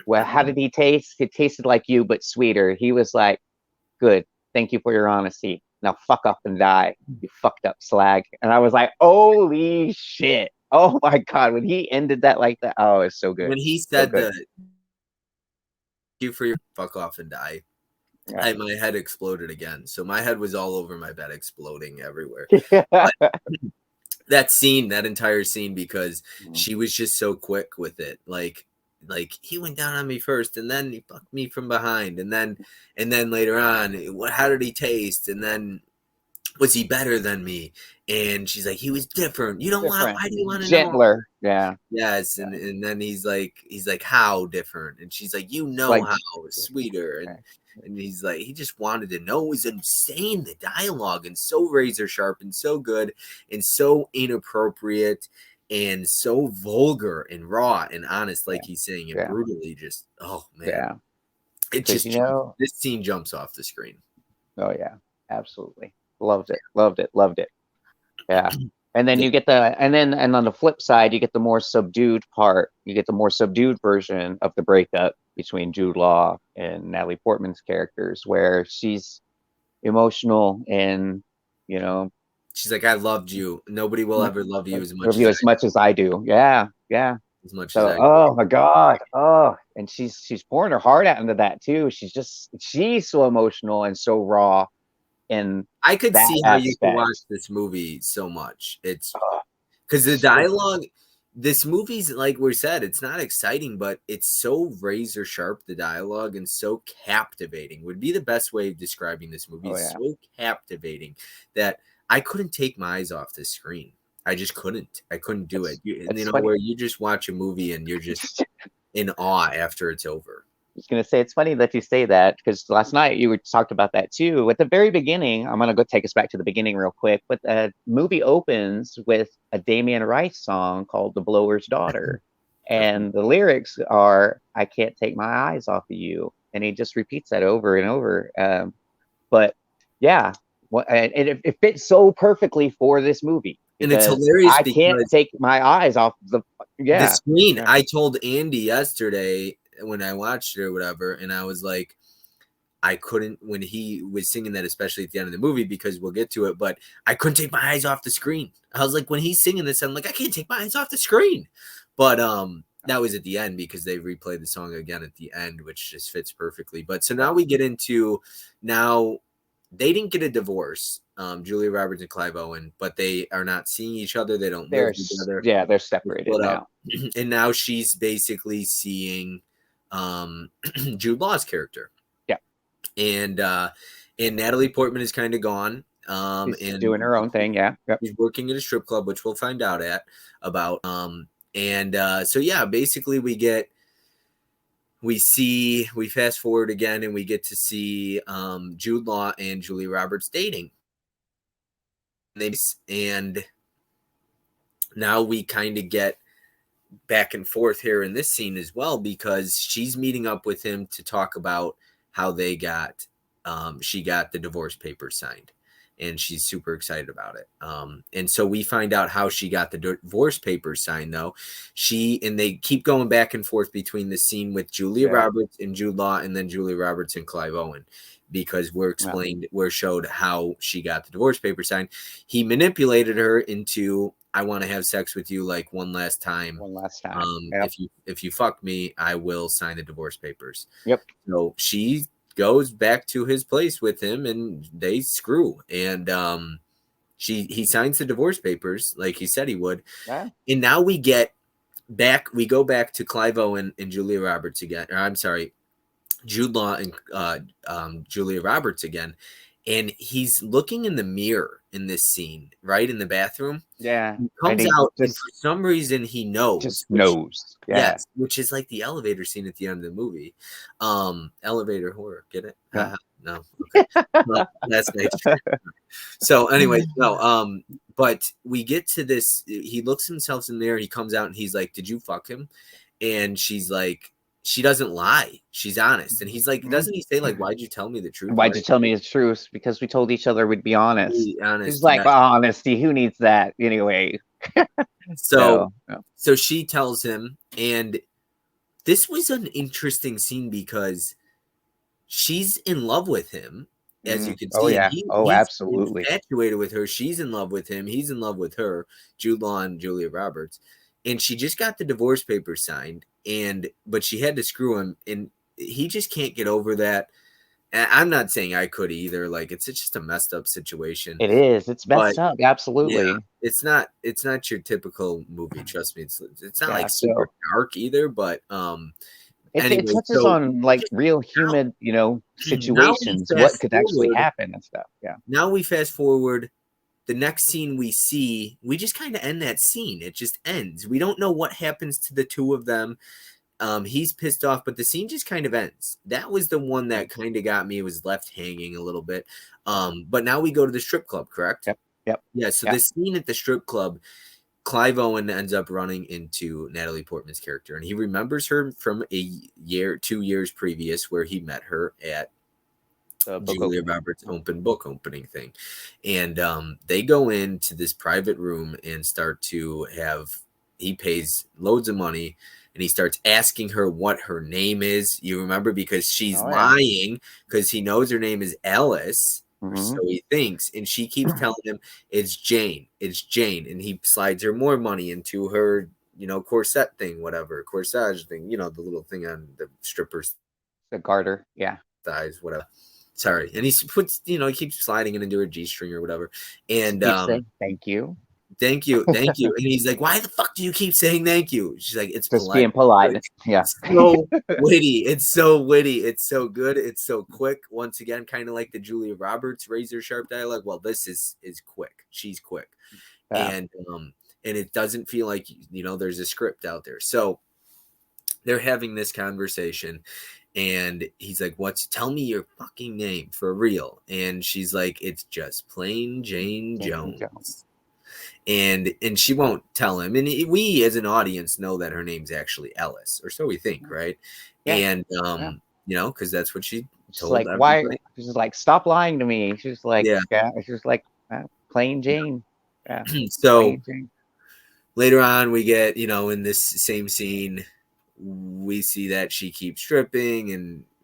well, how did he taste? It tasted like you, but sweeter. He was like, good. Thank you for your honesty. Now fuck up and die, you fucked up slag. And I was like, holy shit. Oh my God. When he ended that like that, oh, it's so good. When he So said good. the you for your fuck off and die, Yeah. my head exploded again. So my head was all over my bed, exploding everywhere. Yeah. But that scene, that entire scene, because she was just so quick with it. Like he went down on me first, and then he fucked me from behind, and then later on, how did he taste? And then was he better than me? And she's like, he was different. You don't want. Different. Why do you want to know? Gentler. Yeah. Yes, Yeah. and then he's like how different, and she's like, you know Like, how sweeter, and he's like, he just wanted to know. It was insane, the dialogue, and so razor sharp and so good and so inappropriate and so vulgar and raw and honest, like yeah. he's saying, and Yeah. brutally just, oh man, Yeah. it Because, just jumps. This scene jumps off the screen. oh, yeah. Absolutely. Loved it. Loved it. Loved it. Yeah. And then you get and on the flip side, you get the more subdued part. You get the more subdued version of the breakup between Jude Law and Natalie Portman's characters, where she's emotional and, you know, She's like, I loved you. Nobody will ever love you love you as much as I do. Yeah. Yeah. as much as So, I do. oh my God. Oh, and she's pouring her heart out into that too. She's so emotional and so raw in I could that see how you could watch aspect. this movie so much. It's Oh, because the so good. dialogue, this movie's like we said, it's not exciting, but it's so razor sharp, the dialogue, and so captivating would be the best way of describing this movie. Oh It's yeah. so captivating that I couldn't take my eyes off the screen. I just couldn't. I couldn't do it. You It's know, funny. where you just watch a movie and you're just in awe after it's over. Was going to say it's funny that you say that because last night you were talked about that too. At the very beginning, I'm going to go take us back to the beginning real quick. But the movie opens with a Damien Rice song called "The Blower's Daughter," Yep. and the lyrics are "I can't take my eyes off of you," and he just repeats that over and over. But yeah, and it fits so perfectly for this movie And it's because hilarious I can't because take my eyes off the the yeah. screen, Yeah. I told Andy yesterday when I watched it or whatever, and I was like, I couldn't when he was singing that, especially at the end of the movie, because we'll get to it, but I couldn't take my eyes off the screen. I was like, when he's singing this, I'm like, I can't take my eyes off the screen. But that was at the end because they replayed the song again at the end, which just fits perfectly. But so now we get into now they didn't get a divorce, Julia Roberts and Clive Owen, but they are not seeing each other. They don't live together. They're They separated split up, now. and now she's basically seeing Jude Law's character, Yeah. and Natalie Portman is kind of gone, She's and doing her own thing. Yeah. Yep. she's working at a strip club, which we'll find out about. And so yeah, basically we fast forward again, and we get to see Jude Law and Julia Roberts dating. And now we kind of get back and forth here in this scene as well, because she's meeting up with him to talk about how she got the divorce papers signed, and she's super excited about it. And so we find out how she got the divorce papers signed, though. They keep going back and forth between the scene with Julia Roberts and Jude Law, and then Julia Roberts and Clive Owen, because we're showed how she got the divorce papers signed. He manipulated her into, I want to have sex with you like one last time. Yep. If you fuck me, I will sign the divorce papers. Yep. So she goes back to his place with him, and they screw. And he signs the divorce papers like he said he would. Yeah. And now we go back to Clive Owen and Julia Roberts again. Or I'm sorry, Jude Law and Julia Roberts again. And he's looking in the mirror in this scene, right in the bathroom. Yeah. He And comes he out, and for some reason he knows. just knows. Yeah. Yes, which is like the elevator scene at the end of the movie. Elevator horror, get it? Yeah. No, okay. Well, that's nice. So anyway, no, but we get to this. He looks himself in there. He comes out and he's like, "Did you fuck him?" And she's like, she doesn't lie. She's honest. And he's like, Mhm. doesn't he say like, why'd you tell me the truth? Why'd you tell me the truth? Because we told each other we'd be honest. Be He's honest? like, Yeah. well, honesty, who needs that anyway? So So, yeah. so she tells him, and this was an interesting scene because she's in love with him, as you can Oh see, and yeah. Oh, he's absolutely. infatuated with her. She's in love with him. He's in love with her, Jude Law and Julia Roberts. And she just got the divorce papers signed, but she had to screw him, and he just can't get over that. And I'm not saying I could either. Like it's just a messed up situation. It is. It's But messed up. yeah, Absolutely. it's not your typical movie. Trust me. It's not Yeah. like super So dark either. But it anyway, touches so on like just real now human, now we situations, what fast could actually forward. happen and stuff. Yeah. Now we fast forward. The next scene we see, we just kind of end that scene. It just ends. We don't know what happens to the two of them. He's pissed off, but the scene just kind of ends. That was the one that kind of got me. It was left hanging a little bit. But now we go to the strip club, correct? Yep. Yep. Yeah. So Yeah. this scene at the strip club, Clive Owen ends up running into Natalie Portman's character, and he remembers her from a year, 2 years previous, where he met her at The book Julia opening. Roberts' open book opening thing. And they go into this private room and start to have, he pays loads of money and he starts asking her what her name is. You remember, because she's Oh yeah. lying because he knows her name is Alice, or so Hmm. he thinks. And she keeps telling him it's Jane, it's Jane. And he slides her more money into her, corset thing, whatever, corsage thing, the little thing on the strippers' The garter. Yeah. thighs, whatever. Sorry. And he puts, he keeps sliding it into a G string or whatever. She And keeps saying thank you. thank you, thank you. And he's like, why the fuck do you keep saying thank you? She's like, it's Just polite. being Like, polite. Yeah. so witty. It's so witty. It's so good. It's so quick. Once again, kind of like the Julia Roberts razor sharp dialogue. Well, this is quick. She's quick. Yeah. And it doesn't feel like there's a script out there. So they're having this conversation and he's like, tell me your fucking name for real. And she's like, it's just plain Jane Jane Jones. Jones. And she won't tell him. And we as an audience know that her name's actually Ellis, or so we think, right? Yeah. And Yeah. because that's what she She's told like, why? everybody. She's like, stop lying to me. She's like, Yeah. yeah. She's like, plain Jane. Yeah. So Plain Jane. later on we get, in this same scene, we see that she keeps stripping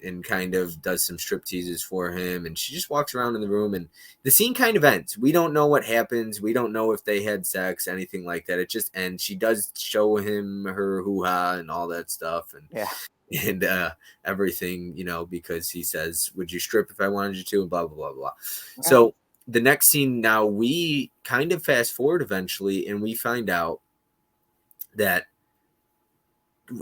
and kind of does some strip teases for him, and she just walks around in the room, and the scene kind of ends. We don't know what happens. We don't know if they had sex, anything like that. It just ends. She does show him her hoo-ha and all that stuff, Yeah. and everything, because he says, would you strip if I wanted you to, and blah blah blah blah. Yeah. So the next scene, now we kind of fast forward eventually, and we find out that,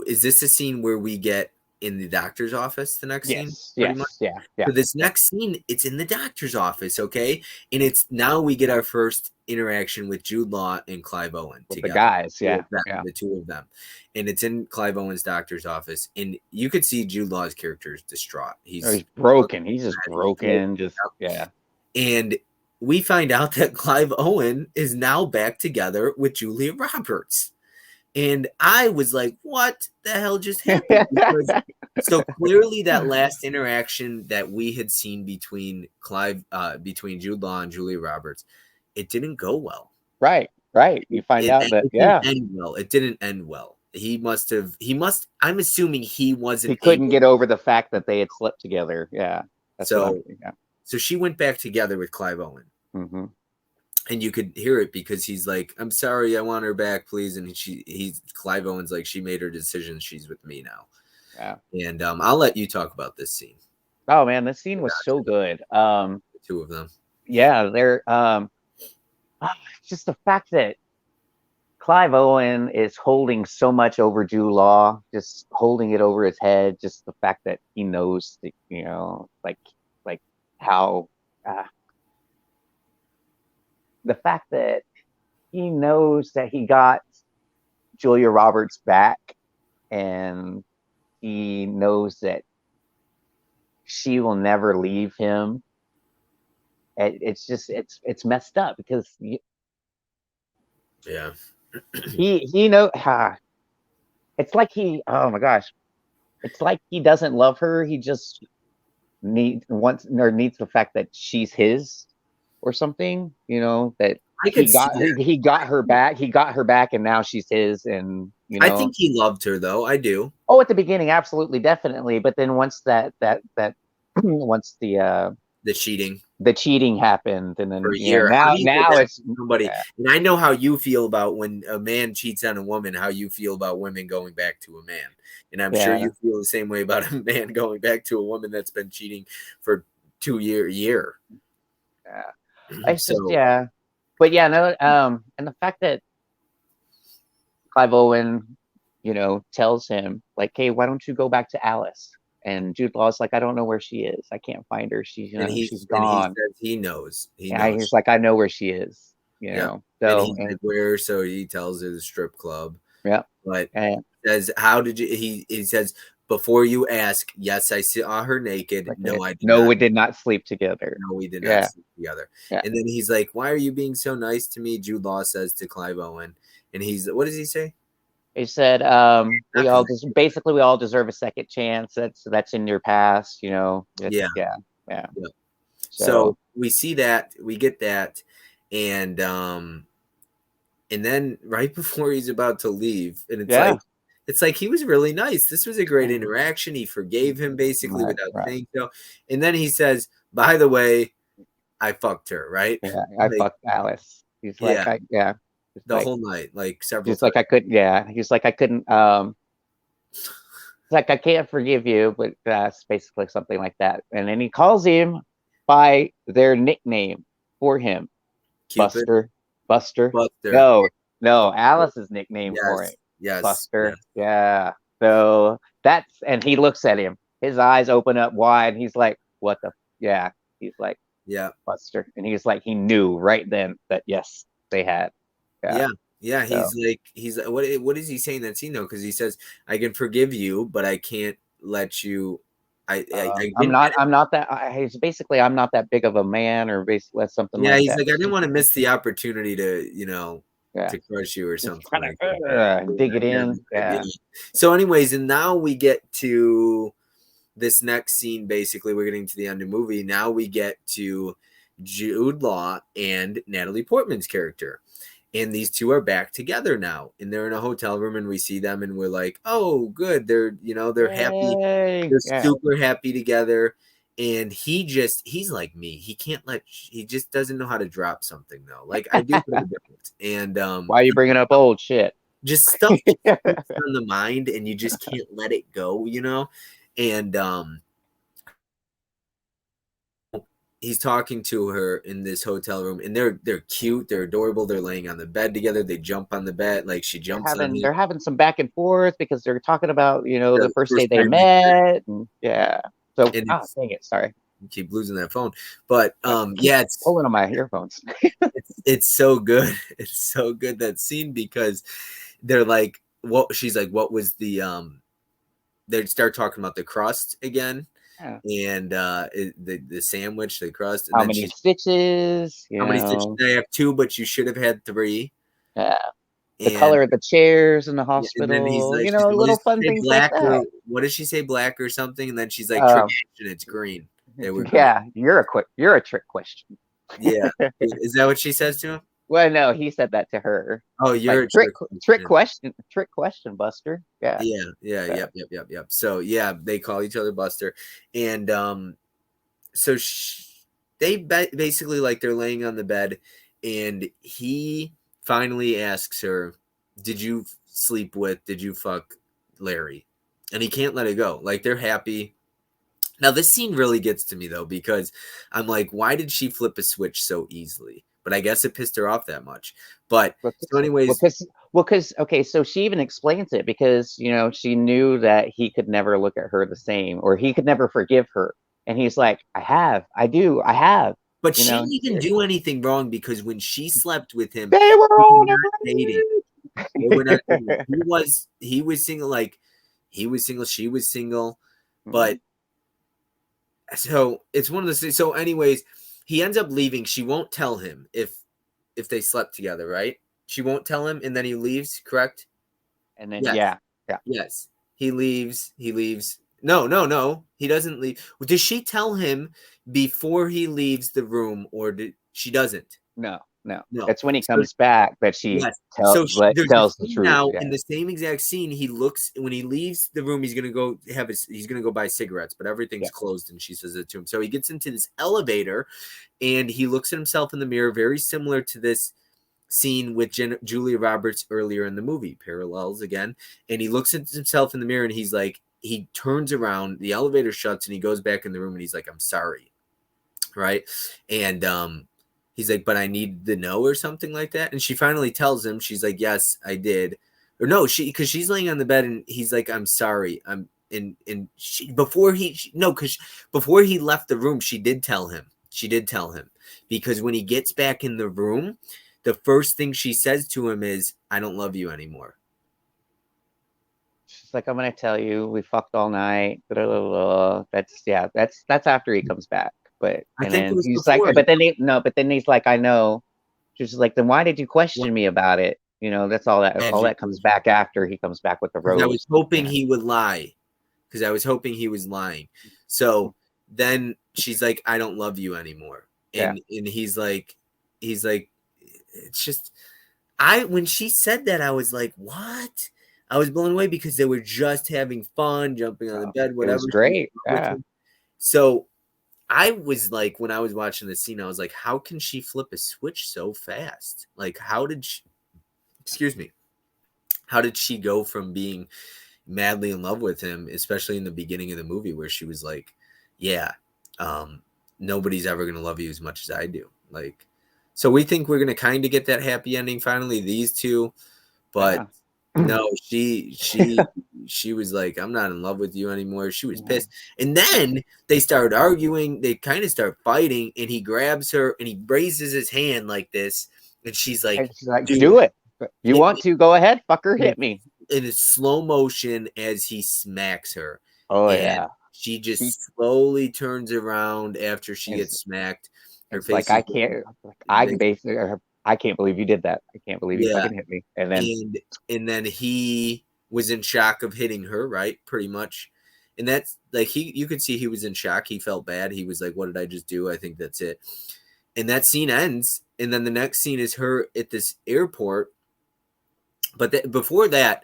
is this a scene where we get in the doctor's office? The next scene, Yes. pretty much. Yes. Yeah. Yeah. So this Yeah. next scene, it's in the doctor's office, okay? And it's now we get our first interaction with Jude Law and Clive Owen With the together. guys. Yeah. Yeah. The two of them. And it's in Clive Owen's doctor's office. And you could see Jude Law's character is distraught. Oh, he's He's broken. He's just broken. broken. Just yeah. And we find out that Clive Owen is now back together with Julia Roberts. And I was like, what the hell just happened? Because so clearly that last interaction that we had seen between between Jude Law and Julia Roberts, it didn't go well. Right. Right. You find out that It didn't yeah, end well. It didn't end well. I'm assuming he he wasn't couldn't able. get over the fact that they had slept together. Yeah. That's what I'm. So, Yeah. so she went back together with Clive Owen. Mm-hmm. And you could hear it because he's like, I'm sorry, I want her back, please. And Clive Owen's like, she made her decision. She's with me now. Yeah. And I'll let you talk about this scene. Oh man, this scene was so good. The two of them. Yeah, they're just the fact that Clive Owen is holding so much over Jude Law, just holding it over his head. Just the fact that he knows that, like how the fact that he knows that he got Julia Roberts back, and he knows that she will never leave him. It's just it's messed up because Yeah. he know it's like oh my gosh, it's like he doesn't love her. He just needs the fact that she's his or something, that I could see that. he got her back. He got her back and now she's his, and I think he loved her though. I do. oh, at the beginning, absolutely, definitely. But then once once The cheating the cheating happened, and for then a year. How do you go now back it's to somebody? yeah, And I know how you feel about when a man cheats on a woman, how you feel about women going back to a man. And I'm sure yeah, you feel the same way about a man going back to a woman that's been cheating for 2 year. yeah. It's just So yeah, but yeah, no, and the fact that Clive Owen, tells him like, "Hey, why don't you go back to Alice?" And Jude Law's like, "I don't know where she is. I can't find her. She's and he gone." says he knows. He Yeah, knows. he's like, "I know where she is." Yeah. And So he's and like, where? So he tells her the strip club. yeah, But and says, how did you? He says, before you ask, yes, I saw her naked. like, No, I did no, not. we did not sleep together. No, we did not Yeah, sleep together. yeah. And then he's like, why are you being so nice to me? Jude Law says to Clive Owen. And what does he say? He said, Not the next. basically we all deserve a second chance. That's in your past, Yeah. yeah, yeah. Yeah. So So we see that, we get that. And then right before he's about to leave, and yeah, it's like he was really nice. This was a great interaction. He forgave him basically right, without right. saying so. And then he says, by the way, I fucked her, right? Yeah, I Like, fucked Alice. He's like, yeah, I yeah. He's the like, whole night, like several he's times. like, I couldn't. Yeah, he's like, I couldn't. It's like I can't forgive you, but that's basically something like that. And then he calls him by their nickname for him, Cupid, Buster. Buster. Buster. No, no, Buster. Alice's nickname for him, Yes, yes, Buster. yes, Yeah. So and he looks at him. His eyes open up wide. He's like, "What the?" Yeah. He's like, yeah, Buster, and he's like, he knew right then that yes, they had. Yeah. yeah, yeah. So What is he saying that he know? Because he says, I can forgive you, but I can't let you. I didn't. I'm not that. He's basically, I'm not that big of a man, or basically something Yeah, like he's that. like, I didn't want to miss the opportunity to, Yeah. to crush you or Just something kind like that. of dig it Yeah, in. yeah. Yeah. So, anyways, and now we get to this next scene. Basically, we're getting to the end of the movie. Now we get to Jude Law and Natalie Portman's character. And these two are back together now. And they're in a hotel room and we see them and we're like, oh, good. They're happy. Yay. They're Yeah. super happy together. And he's like me. He just doesn't know how to drop something though. Like I do for the bit. And Why are you bringing up old shit? just stuff sticks on the mind and you just can't let it go. And he's talking to her in this hotel room and they're cute, they're adorable, they're laying on the bed together, they jump on the bed, like she jumps on him. They're having some back and forth because they're talking about, the The first day first they time they met, met. And, yeah. So, and it's dang it. Sorry. you keep losing that phone. But I keep yeah, pulling on my earphones. it's so good. It's so good, that scene, because they're like, what she's like, what was they start talking about the crust again, Yeah. and the sandwich, the crust, and How then many she's, stitches, how many stitches? I have two, but you should have had three. Yeah. The And color of the chairs in the yeah, and then he's hospital, like, she's like, well, little does fun she say things like black, or that. what does she say, black or something? And then she's like, trick Um, action, it's green. They were green. yeah, you're a trick question. Yeah. Is that what she says to him? Well, no, he said that to her. Oh, It's you're like a trick question. trick question, Buster. Yeah, Yeah, yeah, yeah. yep. So yeah, they call each other Buster, and so basically, like, they're laying on the bed, and he finally asks her, Did you fuck Larry? And he can't let it go. Like, they're happy. Now, this scene really gets to me though, because I'm like, why did she flip a switch so easily? But I guess it pissed her off that much. But so, anyways, Okay, so she even explains it because she knew that he could never look at her the same, or he could never forgive her, and he's like, I do, I have, but you she know. didn't even do anything wrong, because when she slept with him, They were they were on not dating. They were not dating. it. He was single, like he was single, she was single, but so it's one of those things. So, anyways, he ends up leaving. She won't tell him if they slept together, right? She won't tell him, and then he leaves, correct? And then Yes. yeah, Yeah. Yes, he leaves. He leaves. No, no, no. He doesn't leave. Does she tell him before he leaves the room, or she doesn't? No, no. No. It's when he So comes back that she yes. So there's a tells the scene truth. now Yeah. in the same exact scene. He looks when he leaves the room. He's gonna go have his. He's gonna go buy cigarettes, but everything's Yeah. closed, and she says it to him. So he gets into this elevator, and he looks at himself in the mirror, very similar to this scene with Julia Roberts earlier in the movie. Parallels again, and he looks at himself in the mirror, and he's like, he turns around, the elevator shuts, and he goes back in the room, and he's like, "I'm sorry." Right. And he's like, "But I need the know," or something like that. And she finally tells him, she's like, "Yes, I did." Or no, because she's laying on the bed, and he's like, "I'm sorry." And she, before he no, because before he left the room, she did tell him. She did tell him, because when he gets back in the room, the first thing she says to him is, "I don't love you anymore." She's like, I'm gonna tell you, we fucked all night. Blah, blah, blah. That's after he comes back. But I and think it then was he's like, before. but then he no, but then he's like, I know. She's just like, then why did you What question me about it? That's all that magically? comes back after he comes back with the Because I was rose. hoping Yeah. he would lie. Because I was hoping he was lying. So then she's like, "I don't love you anymore," Yeah. and he's like, it's just I when she said that, I was like, "What?" I was blown away because they were just having fun, jumping on the bed, It whatever was she was great. doing with Yeah. him. So I was like, when I was watching the scene, I was like, "How can she flip a switch so fast? Like, how did she?" Excuse me. How did she go from being madly in love with him, especially in the beginning of the movie where she was like, "Yeah, um, nobody's ever gonna love you as much as I do." Like, so we think we're gonna kind of get that happy ending finally, these two, but Yeah. no, she was like, "I'm not in love with you anymore." She was Yeah. pissed, and then they started arguing. They kind of start fighting, and he grabs her and he raises his hand like this, and she's like, And she's like, "Dude, do it. You hit want me." to go ahead, fucker, And hit me. it's slow motion as he smacks her, Oh and yeah. she She just slowly turns around after she it's gets smacked. Her it's like face is I can't like I they, basically I can't believe you did that. I can't believe you yeah, fucking hit me. And then and then he was in shock of hitting her, right? Pretty much. And that's like you could see he was in shock. He felt bad. He was like, "What did I just do? I think that's it." And that scene ends, and then the next scene is her at this airport. But before that,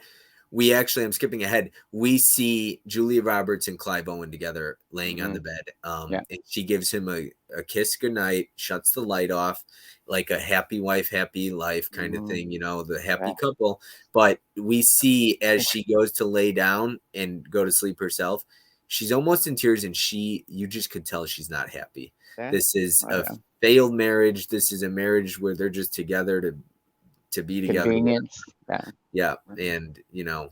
we actually, I'm skipping ahead. We see Julia Roberts and Clive Owen together laying on the mhm, bed. yeah. And she gives him a kiss goodnight, shuts the light off, like a happy wife, happy life kind of Mhm, thing, the happy yeah. couple. But we see as she goes to lay down and go to sleep herself, she's almost in tears, and you just could tell she's not happy. Yeah. This is Oh a yeah. failed marriage. This is a marriage where they're just together to be together. Convenience. Yeah. Yeah, and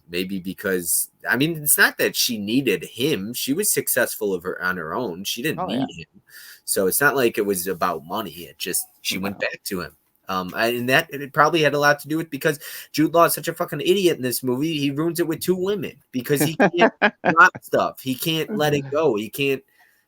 maybe because I mean, it's not that she needed him. She was successful of her on her own. She didn't Oh yeah. need him. So it's not like it was about money. It just she went No. back to him. And that it probably had a lot to do with because Jude Law is such a fucking idiot in this movie. He ruins it with two women because he can't drop stuff. He can't let it go. He can't.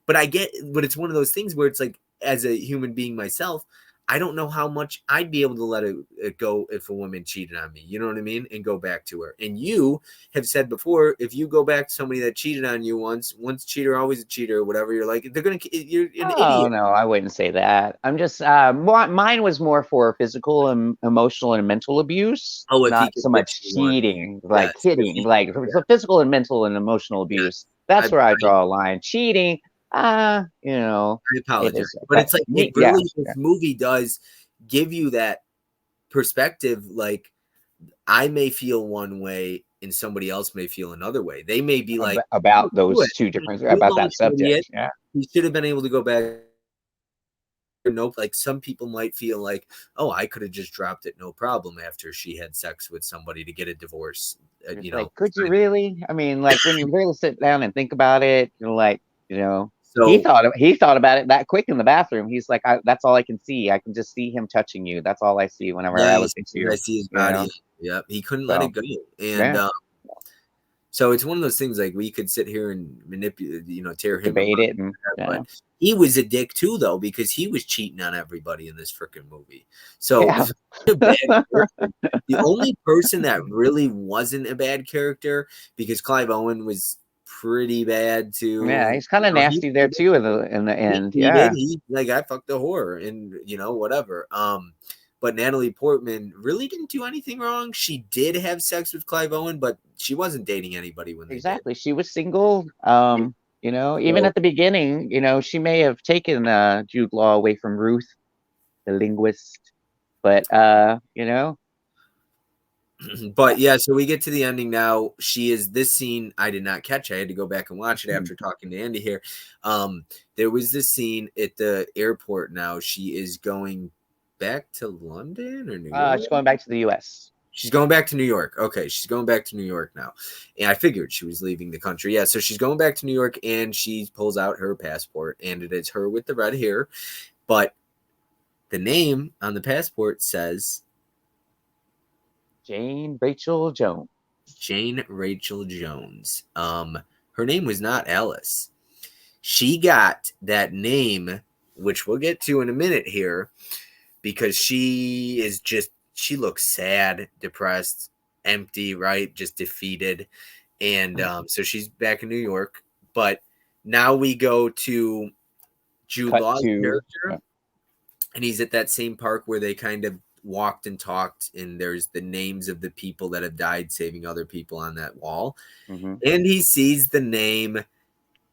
But it's one of those things where it's like, as a human being myself, I don't know how much I'd be able to let it go if a woman cheated on me. You know what I mean? And go back to her. And you have said before, if you go back to somebody that cheated on you once cheater, always a cheater, or whatever, you're like, you're an Oh idiot. no, I wouldn't say that. I'm just mine was more for physical and emotional and mental abuse, Oh, if he not could so fix much you once. cheating, like Yes. If hitting, he like Yeah. so physical and mental and emotional abuse. Yes. That's I where I draw a line. Cheating, I apologize. But but it's like it me, yeah, really this movie does give you that perspective. Like, I may feel one way and somebody else may feel another way. They may be like, "Oh, about do those it." two And different Jude about that Law's an subject. idiot. Yeah, He should have been able to go back. Nope. Like, some people might feel like, "Oh, I could have just dropped it, no problem," after she had sex with somebody to get a divorce. it's like, could you really? I mean, like when you Kind really sit down and think about it, you're like, So he thought about it that quick in the bathroom. He's like, that's all I can see. I can just see him touching you. That's all I see whenever I look yes, at I you. see his You body. know. Yep, he couldn't let it So go, and yeah, So it's one of those things like we could sit here and manipulate, tear him Debate apart, it, and but he was a dick too, though, because he was cheating on everybody in this freaking movie. So yeah. a bad person. The only person that really wasn't a bad character, because Clive Owen was pretty bad Yeah, too. he's kind of He nasty there too in the he end. cheated. Yeah, He like I fucked a whore and whatever. But Natalie Portman really didn't do anything wrong. She did have sex with Clive Owen, but she wasn't dating anybody when they did. exactly. She was single. Yeah. Even So, at the beginning, she may have taken Jude Law away from Ruth, the linguist, but but yeah, so we get to the ending now. She is this scene I did not catch. I had to go back and watch it after talking to Andy here. There was this scene at the airport now. She is going back to London or New York. she's going back to the U.S. She's going back to New York. Okay, she's going back to New York now. And I figured she was leaving the country. Yeah, so she's going back to New York and she pulls out her passport and it is her with the red hair. But the name on the passport says Jane Rachel Jones. Jane Rachel Jones. Her name was not Alice. She got that name, which we'll get to in a minute here, because she looks sad, depressed, empty, right? Just defeated. And so she's back in New York. But now we go to Jude Cut Law's to character, and he's at that same park where they kind of walked and talked, and there's the names of the people that have died saving other people on that wall. mhm. And he sees the name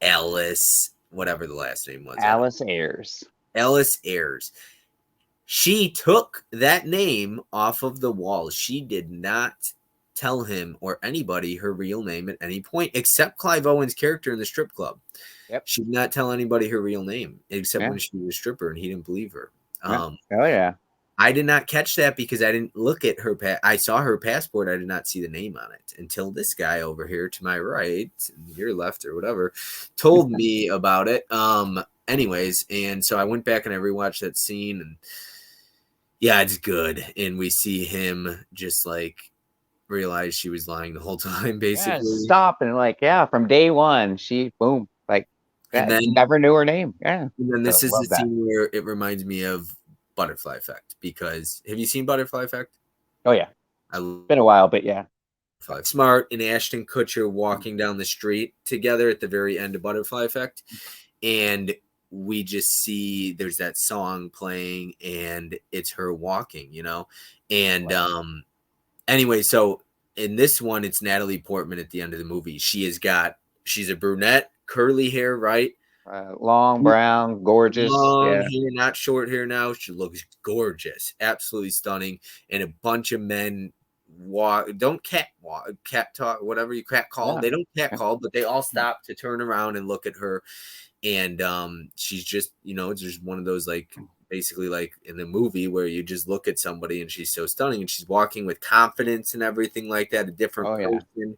Alice, whatever the last name was. I don't Alice Ayers. Alice Ayers. She took that name off of the wall. She did not tell him or anybody her real name at any point, except Clive Owen's character in the strip club. Yep. She did not tell anybody her real name, except Yeah. when she was a stripper, and he didn't believe her. Yeah. Oh yeah. I did not catch that because I didn't look at her. I saw her passport. I did not see the name on it until this guy over here to my right, your left or whatever, told me about it. Anyways, and so I went back and I rewatched that scene, and yeah, it's good. And we see him just like realize she was lying the whole time, Yeah. basically. Stop and like from day one she boom like And then, never knew her name. Yeah. this is the Love that. scene where it reminds me of Butterfly Effect, because have you seen Butterfly Effect? Oh yeah. I Been a while, but yeah. Smart and Ashton Kutcher walking down the street together at the very end of Butterfly Effect. And we just see there's that song playing and it's her walking, And anyway, so in this one, it's Natalie Portman at the end of the movie. She's a brunette, curly hair, right? Long brown, gorgeous. Long Yeah. hair, not short hair now. She looks gorgeous, absolutely stunning. And a bunch of men don't cat talk, whatever you cat call. Yeah. They don't cat Yeah. call, but they all stop to turn around and look at her. And she's just, just one of those like basically like in the movie where you just look at somebody and she's so stunning and she's walking with confidence and everything like that, a different Oh yeah. person.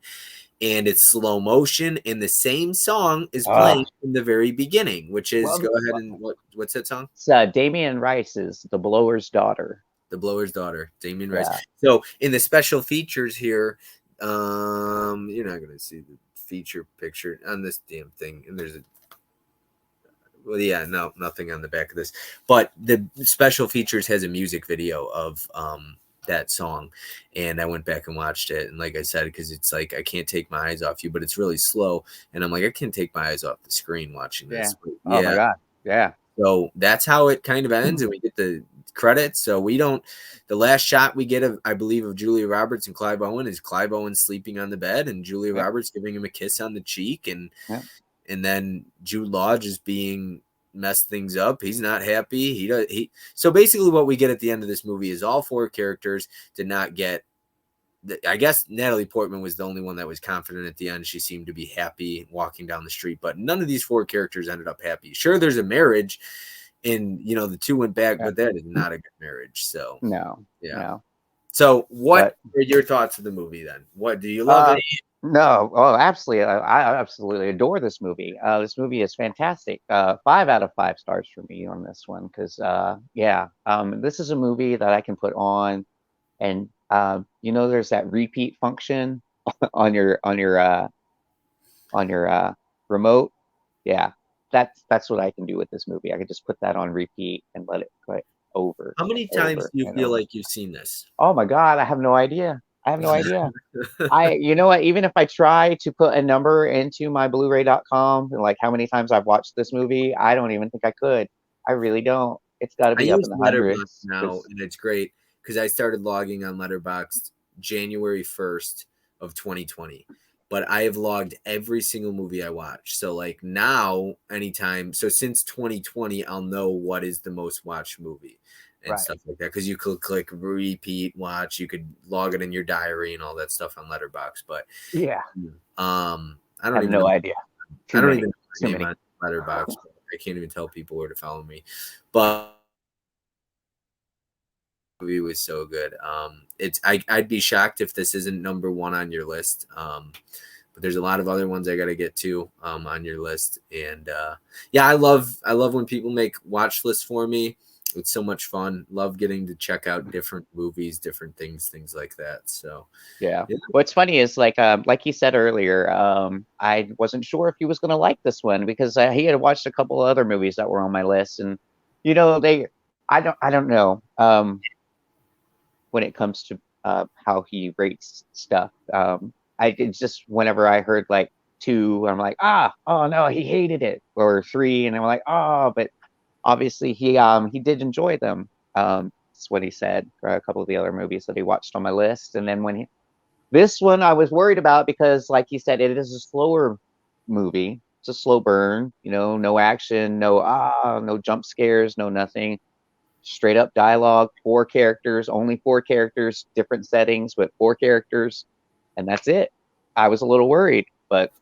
And it's slow motion, and the same song is Oh, playing in the very beginning, which is love go the ahead song. and what's that song? It's Damien Rice's The Blower's Daughter. The Blower's Daughter, Damien Rice. Yeah. So in the special features here, you're not gonna see the feature picture on this damn thing, and there's a well, yeah, no, nothing on the back of this, but the special features has a music video of that song, and I went back and watched it, and like I said, because it's like I can't take my eyes off you, but it's really slow, and I'm like I can't take my eyes off the screen watching Yeah. this. But Oh my yeah, God. Yeah. so that's how it kind of ends, and we get the credits. So we don't. The last shot we get of, I believe, of Julia Roberts and Clive Owen is Clive Owen sleeping on the bed, and Julia Yeah. Roberts giving him a kiss on the cheek, and Yeah. then Jude Law just being messed things up. He's not happy. So basically what we get at the end of this movie is all four characters did not get I guess Natalie Portman was the only one that was confident at the end. She seemed to be happy walking down the street, but none of these four characters ended up happy. Sure, there's a marriage and the two went back, Yeah. but that is not a good marriage. So No. yeah. No. So what But are your thoughts of the movie then? What do you love it? no. Oh, absolutely. I absolutely adore this movie. This movie is fantastic. 5 out of 5 stars for me on this one because yeah. This is a movie that I can put on and there's that repeat function on your on your remote, yeah, that's what I can do with this movie. I could just put that on repeat and let it play over How and many times over do you and feel over. like you've seen this? Oh my God, I have no idea. I have no idea. You know what? Even if I try to put a number into my Blu-ray.com, like how many times I've watched this movie, I don't even think I could. I really don't. It's got to I be up in use the Letterboxd hundreds. now, Because and it's great because I started logging on Letterboxd January 1st of 2020. But I have logged every single movie I watch. So like now, anytime, so since 2020, I'll know what is the most watched movie and right, stuff like that. Because you could click repeat watch, you could log it in your diary and all that stuff on Letterboxd. But yeah, I don't have even no know. idea. I Too don't many, even know my too name many. on Letterboxd. I can't even tell people where to follow me. But movie was so good. I'd be shocked if this isn't number one on your list. But there's a lot of other ones I got to get to on your list. And yeah, I love when people make watch lists for me. It's so much fun. Love getting to check out different movies, different things like that. So Yeah. yeah. What's funny is like he said earlier, I wasn't sure if he was going to like this one because he had watched a couple of other movies that were on my list, and you know I don't know when it comes to how he rates stuff. I it's just whenever I heard like two, I'm like oh no, he hated it, or three, and I'm like but obviously he did enjoy them. That's what he said for a couple of the other movies that he watched on my list, and then when this one I was worried about because, like you said, it is a slower movie. It's a slow burn, no action, no jump scares, no nothing. Straight up dialogue, four characters, only four characters, different settings, but four characters, and that's it. I was a little worried, but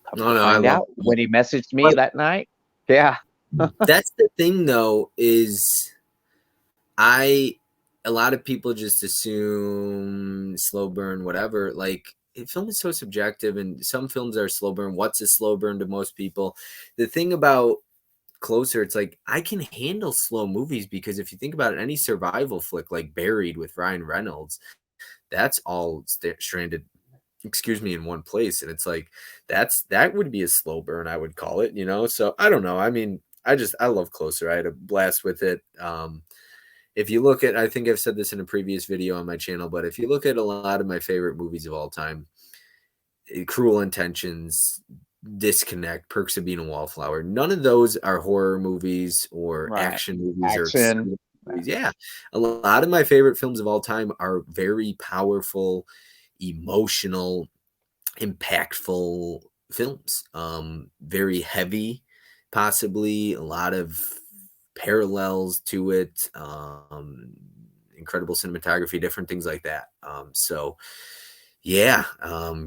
come No, to no, I find love out it. when he messaged me But that night, yeah, that's the thing though, is I a lot of people just assume slow burn, whatever. Like film is so subjective, and some films are slow burn. What's a slow burn to most people? The thing about Closer, it's like I can handle slow movies because if you think about it, any survival flick like Buried with Ryan Reynolds, that's all stranded, excuse me, in one place, and it's like that would be a slow burn, I would call it, So I don't know. I mean, I love Closer. I had a blast with it. If you look at, I think I've said this in a previous video on my channel, but if you look at a lot of my favorite movies of all time, Cruel Intentions, Disconnect, Perks of Being a Wallflower, none of those are horror movies or right. action movies or Action, exciting movies. Yeah. A lot of my favorite films of all time are very powerful, emotional, impactful films. Very heavy, possibly a lot of parallels to it. Incredible cinematography, different things like that. So yeah,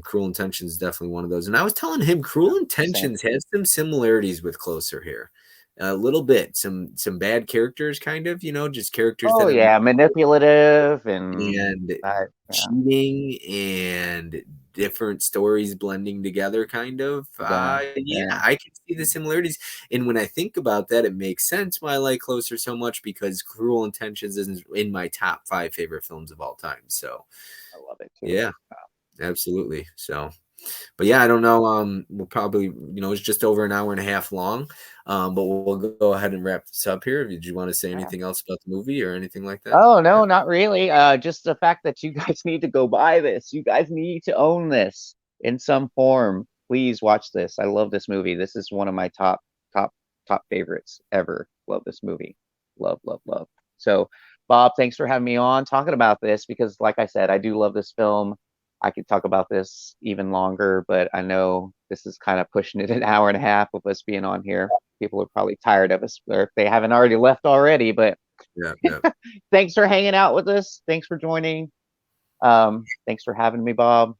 Cruel Intentions is definitely one of those. And I was telling him Cruel 100%. Intentions has some similarities with Closer here. A little bit, some bad characters, kind of, just characters Oh that have yeah, manipulative and and yeah, cheating and different stories blending together, kind of. yeah, Yeah, yeah. I can see the similarities. And when I think about that, it makes sense why I like Closer so much because Cruel Intentions isn't in my top five favorite films of all time. So, I love it too. yeah, absolutely. So, but yeah, I don't know. We'll probably, it's just over an hour and a half long. But we'll go ahead and wrap this up here. Did you want to say Yeah. anything else about the movie or anything like that? Oh no, not really. Just the fact that you guys need to go buy this. You guys need to own this in some form. Please watch this. I love this movie. This is one of my top, top favorites ever. Love this movie. Love, love, love. So, Bob, thanks for having me on talking about this because, like I said, I do love this film. I could talk about this even longer, but I know this is kind of pushing it an hour and a half of us being on here. People are probably tired of us, or if they haven't already left already, but Yeah, yeah. thanks for hanging out with us. Thanks for joining. Thanks for having me, Bob.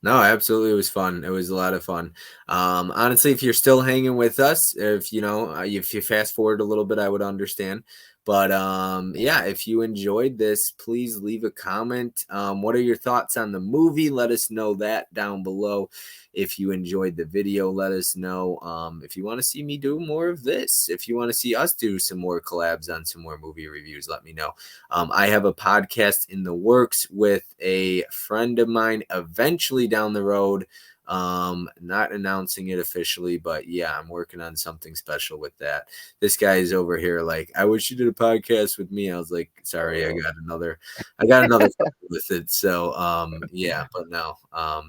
No, absolutely. It was fun. It was a lot of fun. Honestly, if you're still hanging with us, if you fast forward a little bit, I would understand. But yeah, if you enjoyed this, please leave a comment. What are your thoughts on the movie? Let us know that down below. If you enjoyed the video, let us know. If you want to see me do more of this, if you want to see us do some more collabs on some more movie reviews, let me know. I have a podcast in the works with a friend of mine eventually down the road. Not announcing it officially, but yeah, I'm working on something special with that. This guy is over here like, I wish you did a podcast with me. I was like, sorry, I got another with it. So yeah, but no,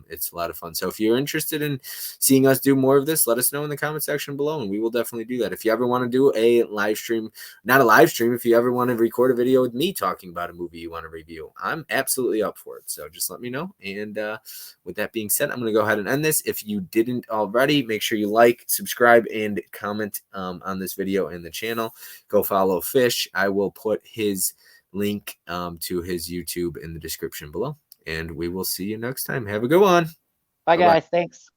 it's a lot of fun. So if you're interested in seeing us do more of this, let us know in the comment section below, and we will definitely do that. If you ever want to do a live stream, not a live stream, if you ever want to record a video with me talking about a movie you want to review, I'm absolutely up for it. So just let me know. And with that being said, I'm going to go ahead and end this. If you didn't already, make sure you like, subscribe, and comment on this video and the channel. Go follow Fish. I will put his link to his YouTube in the description below. And we will see you next time. Have a good one. Bye, Bye-bye. guys. Thanks.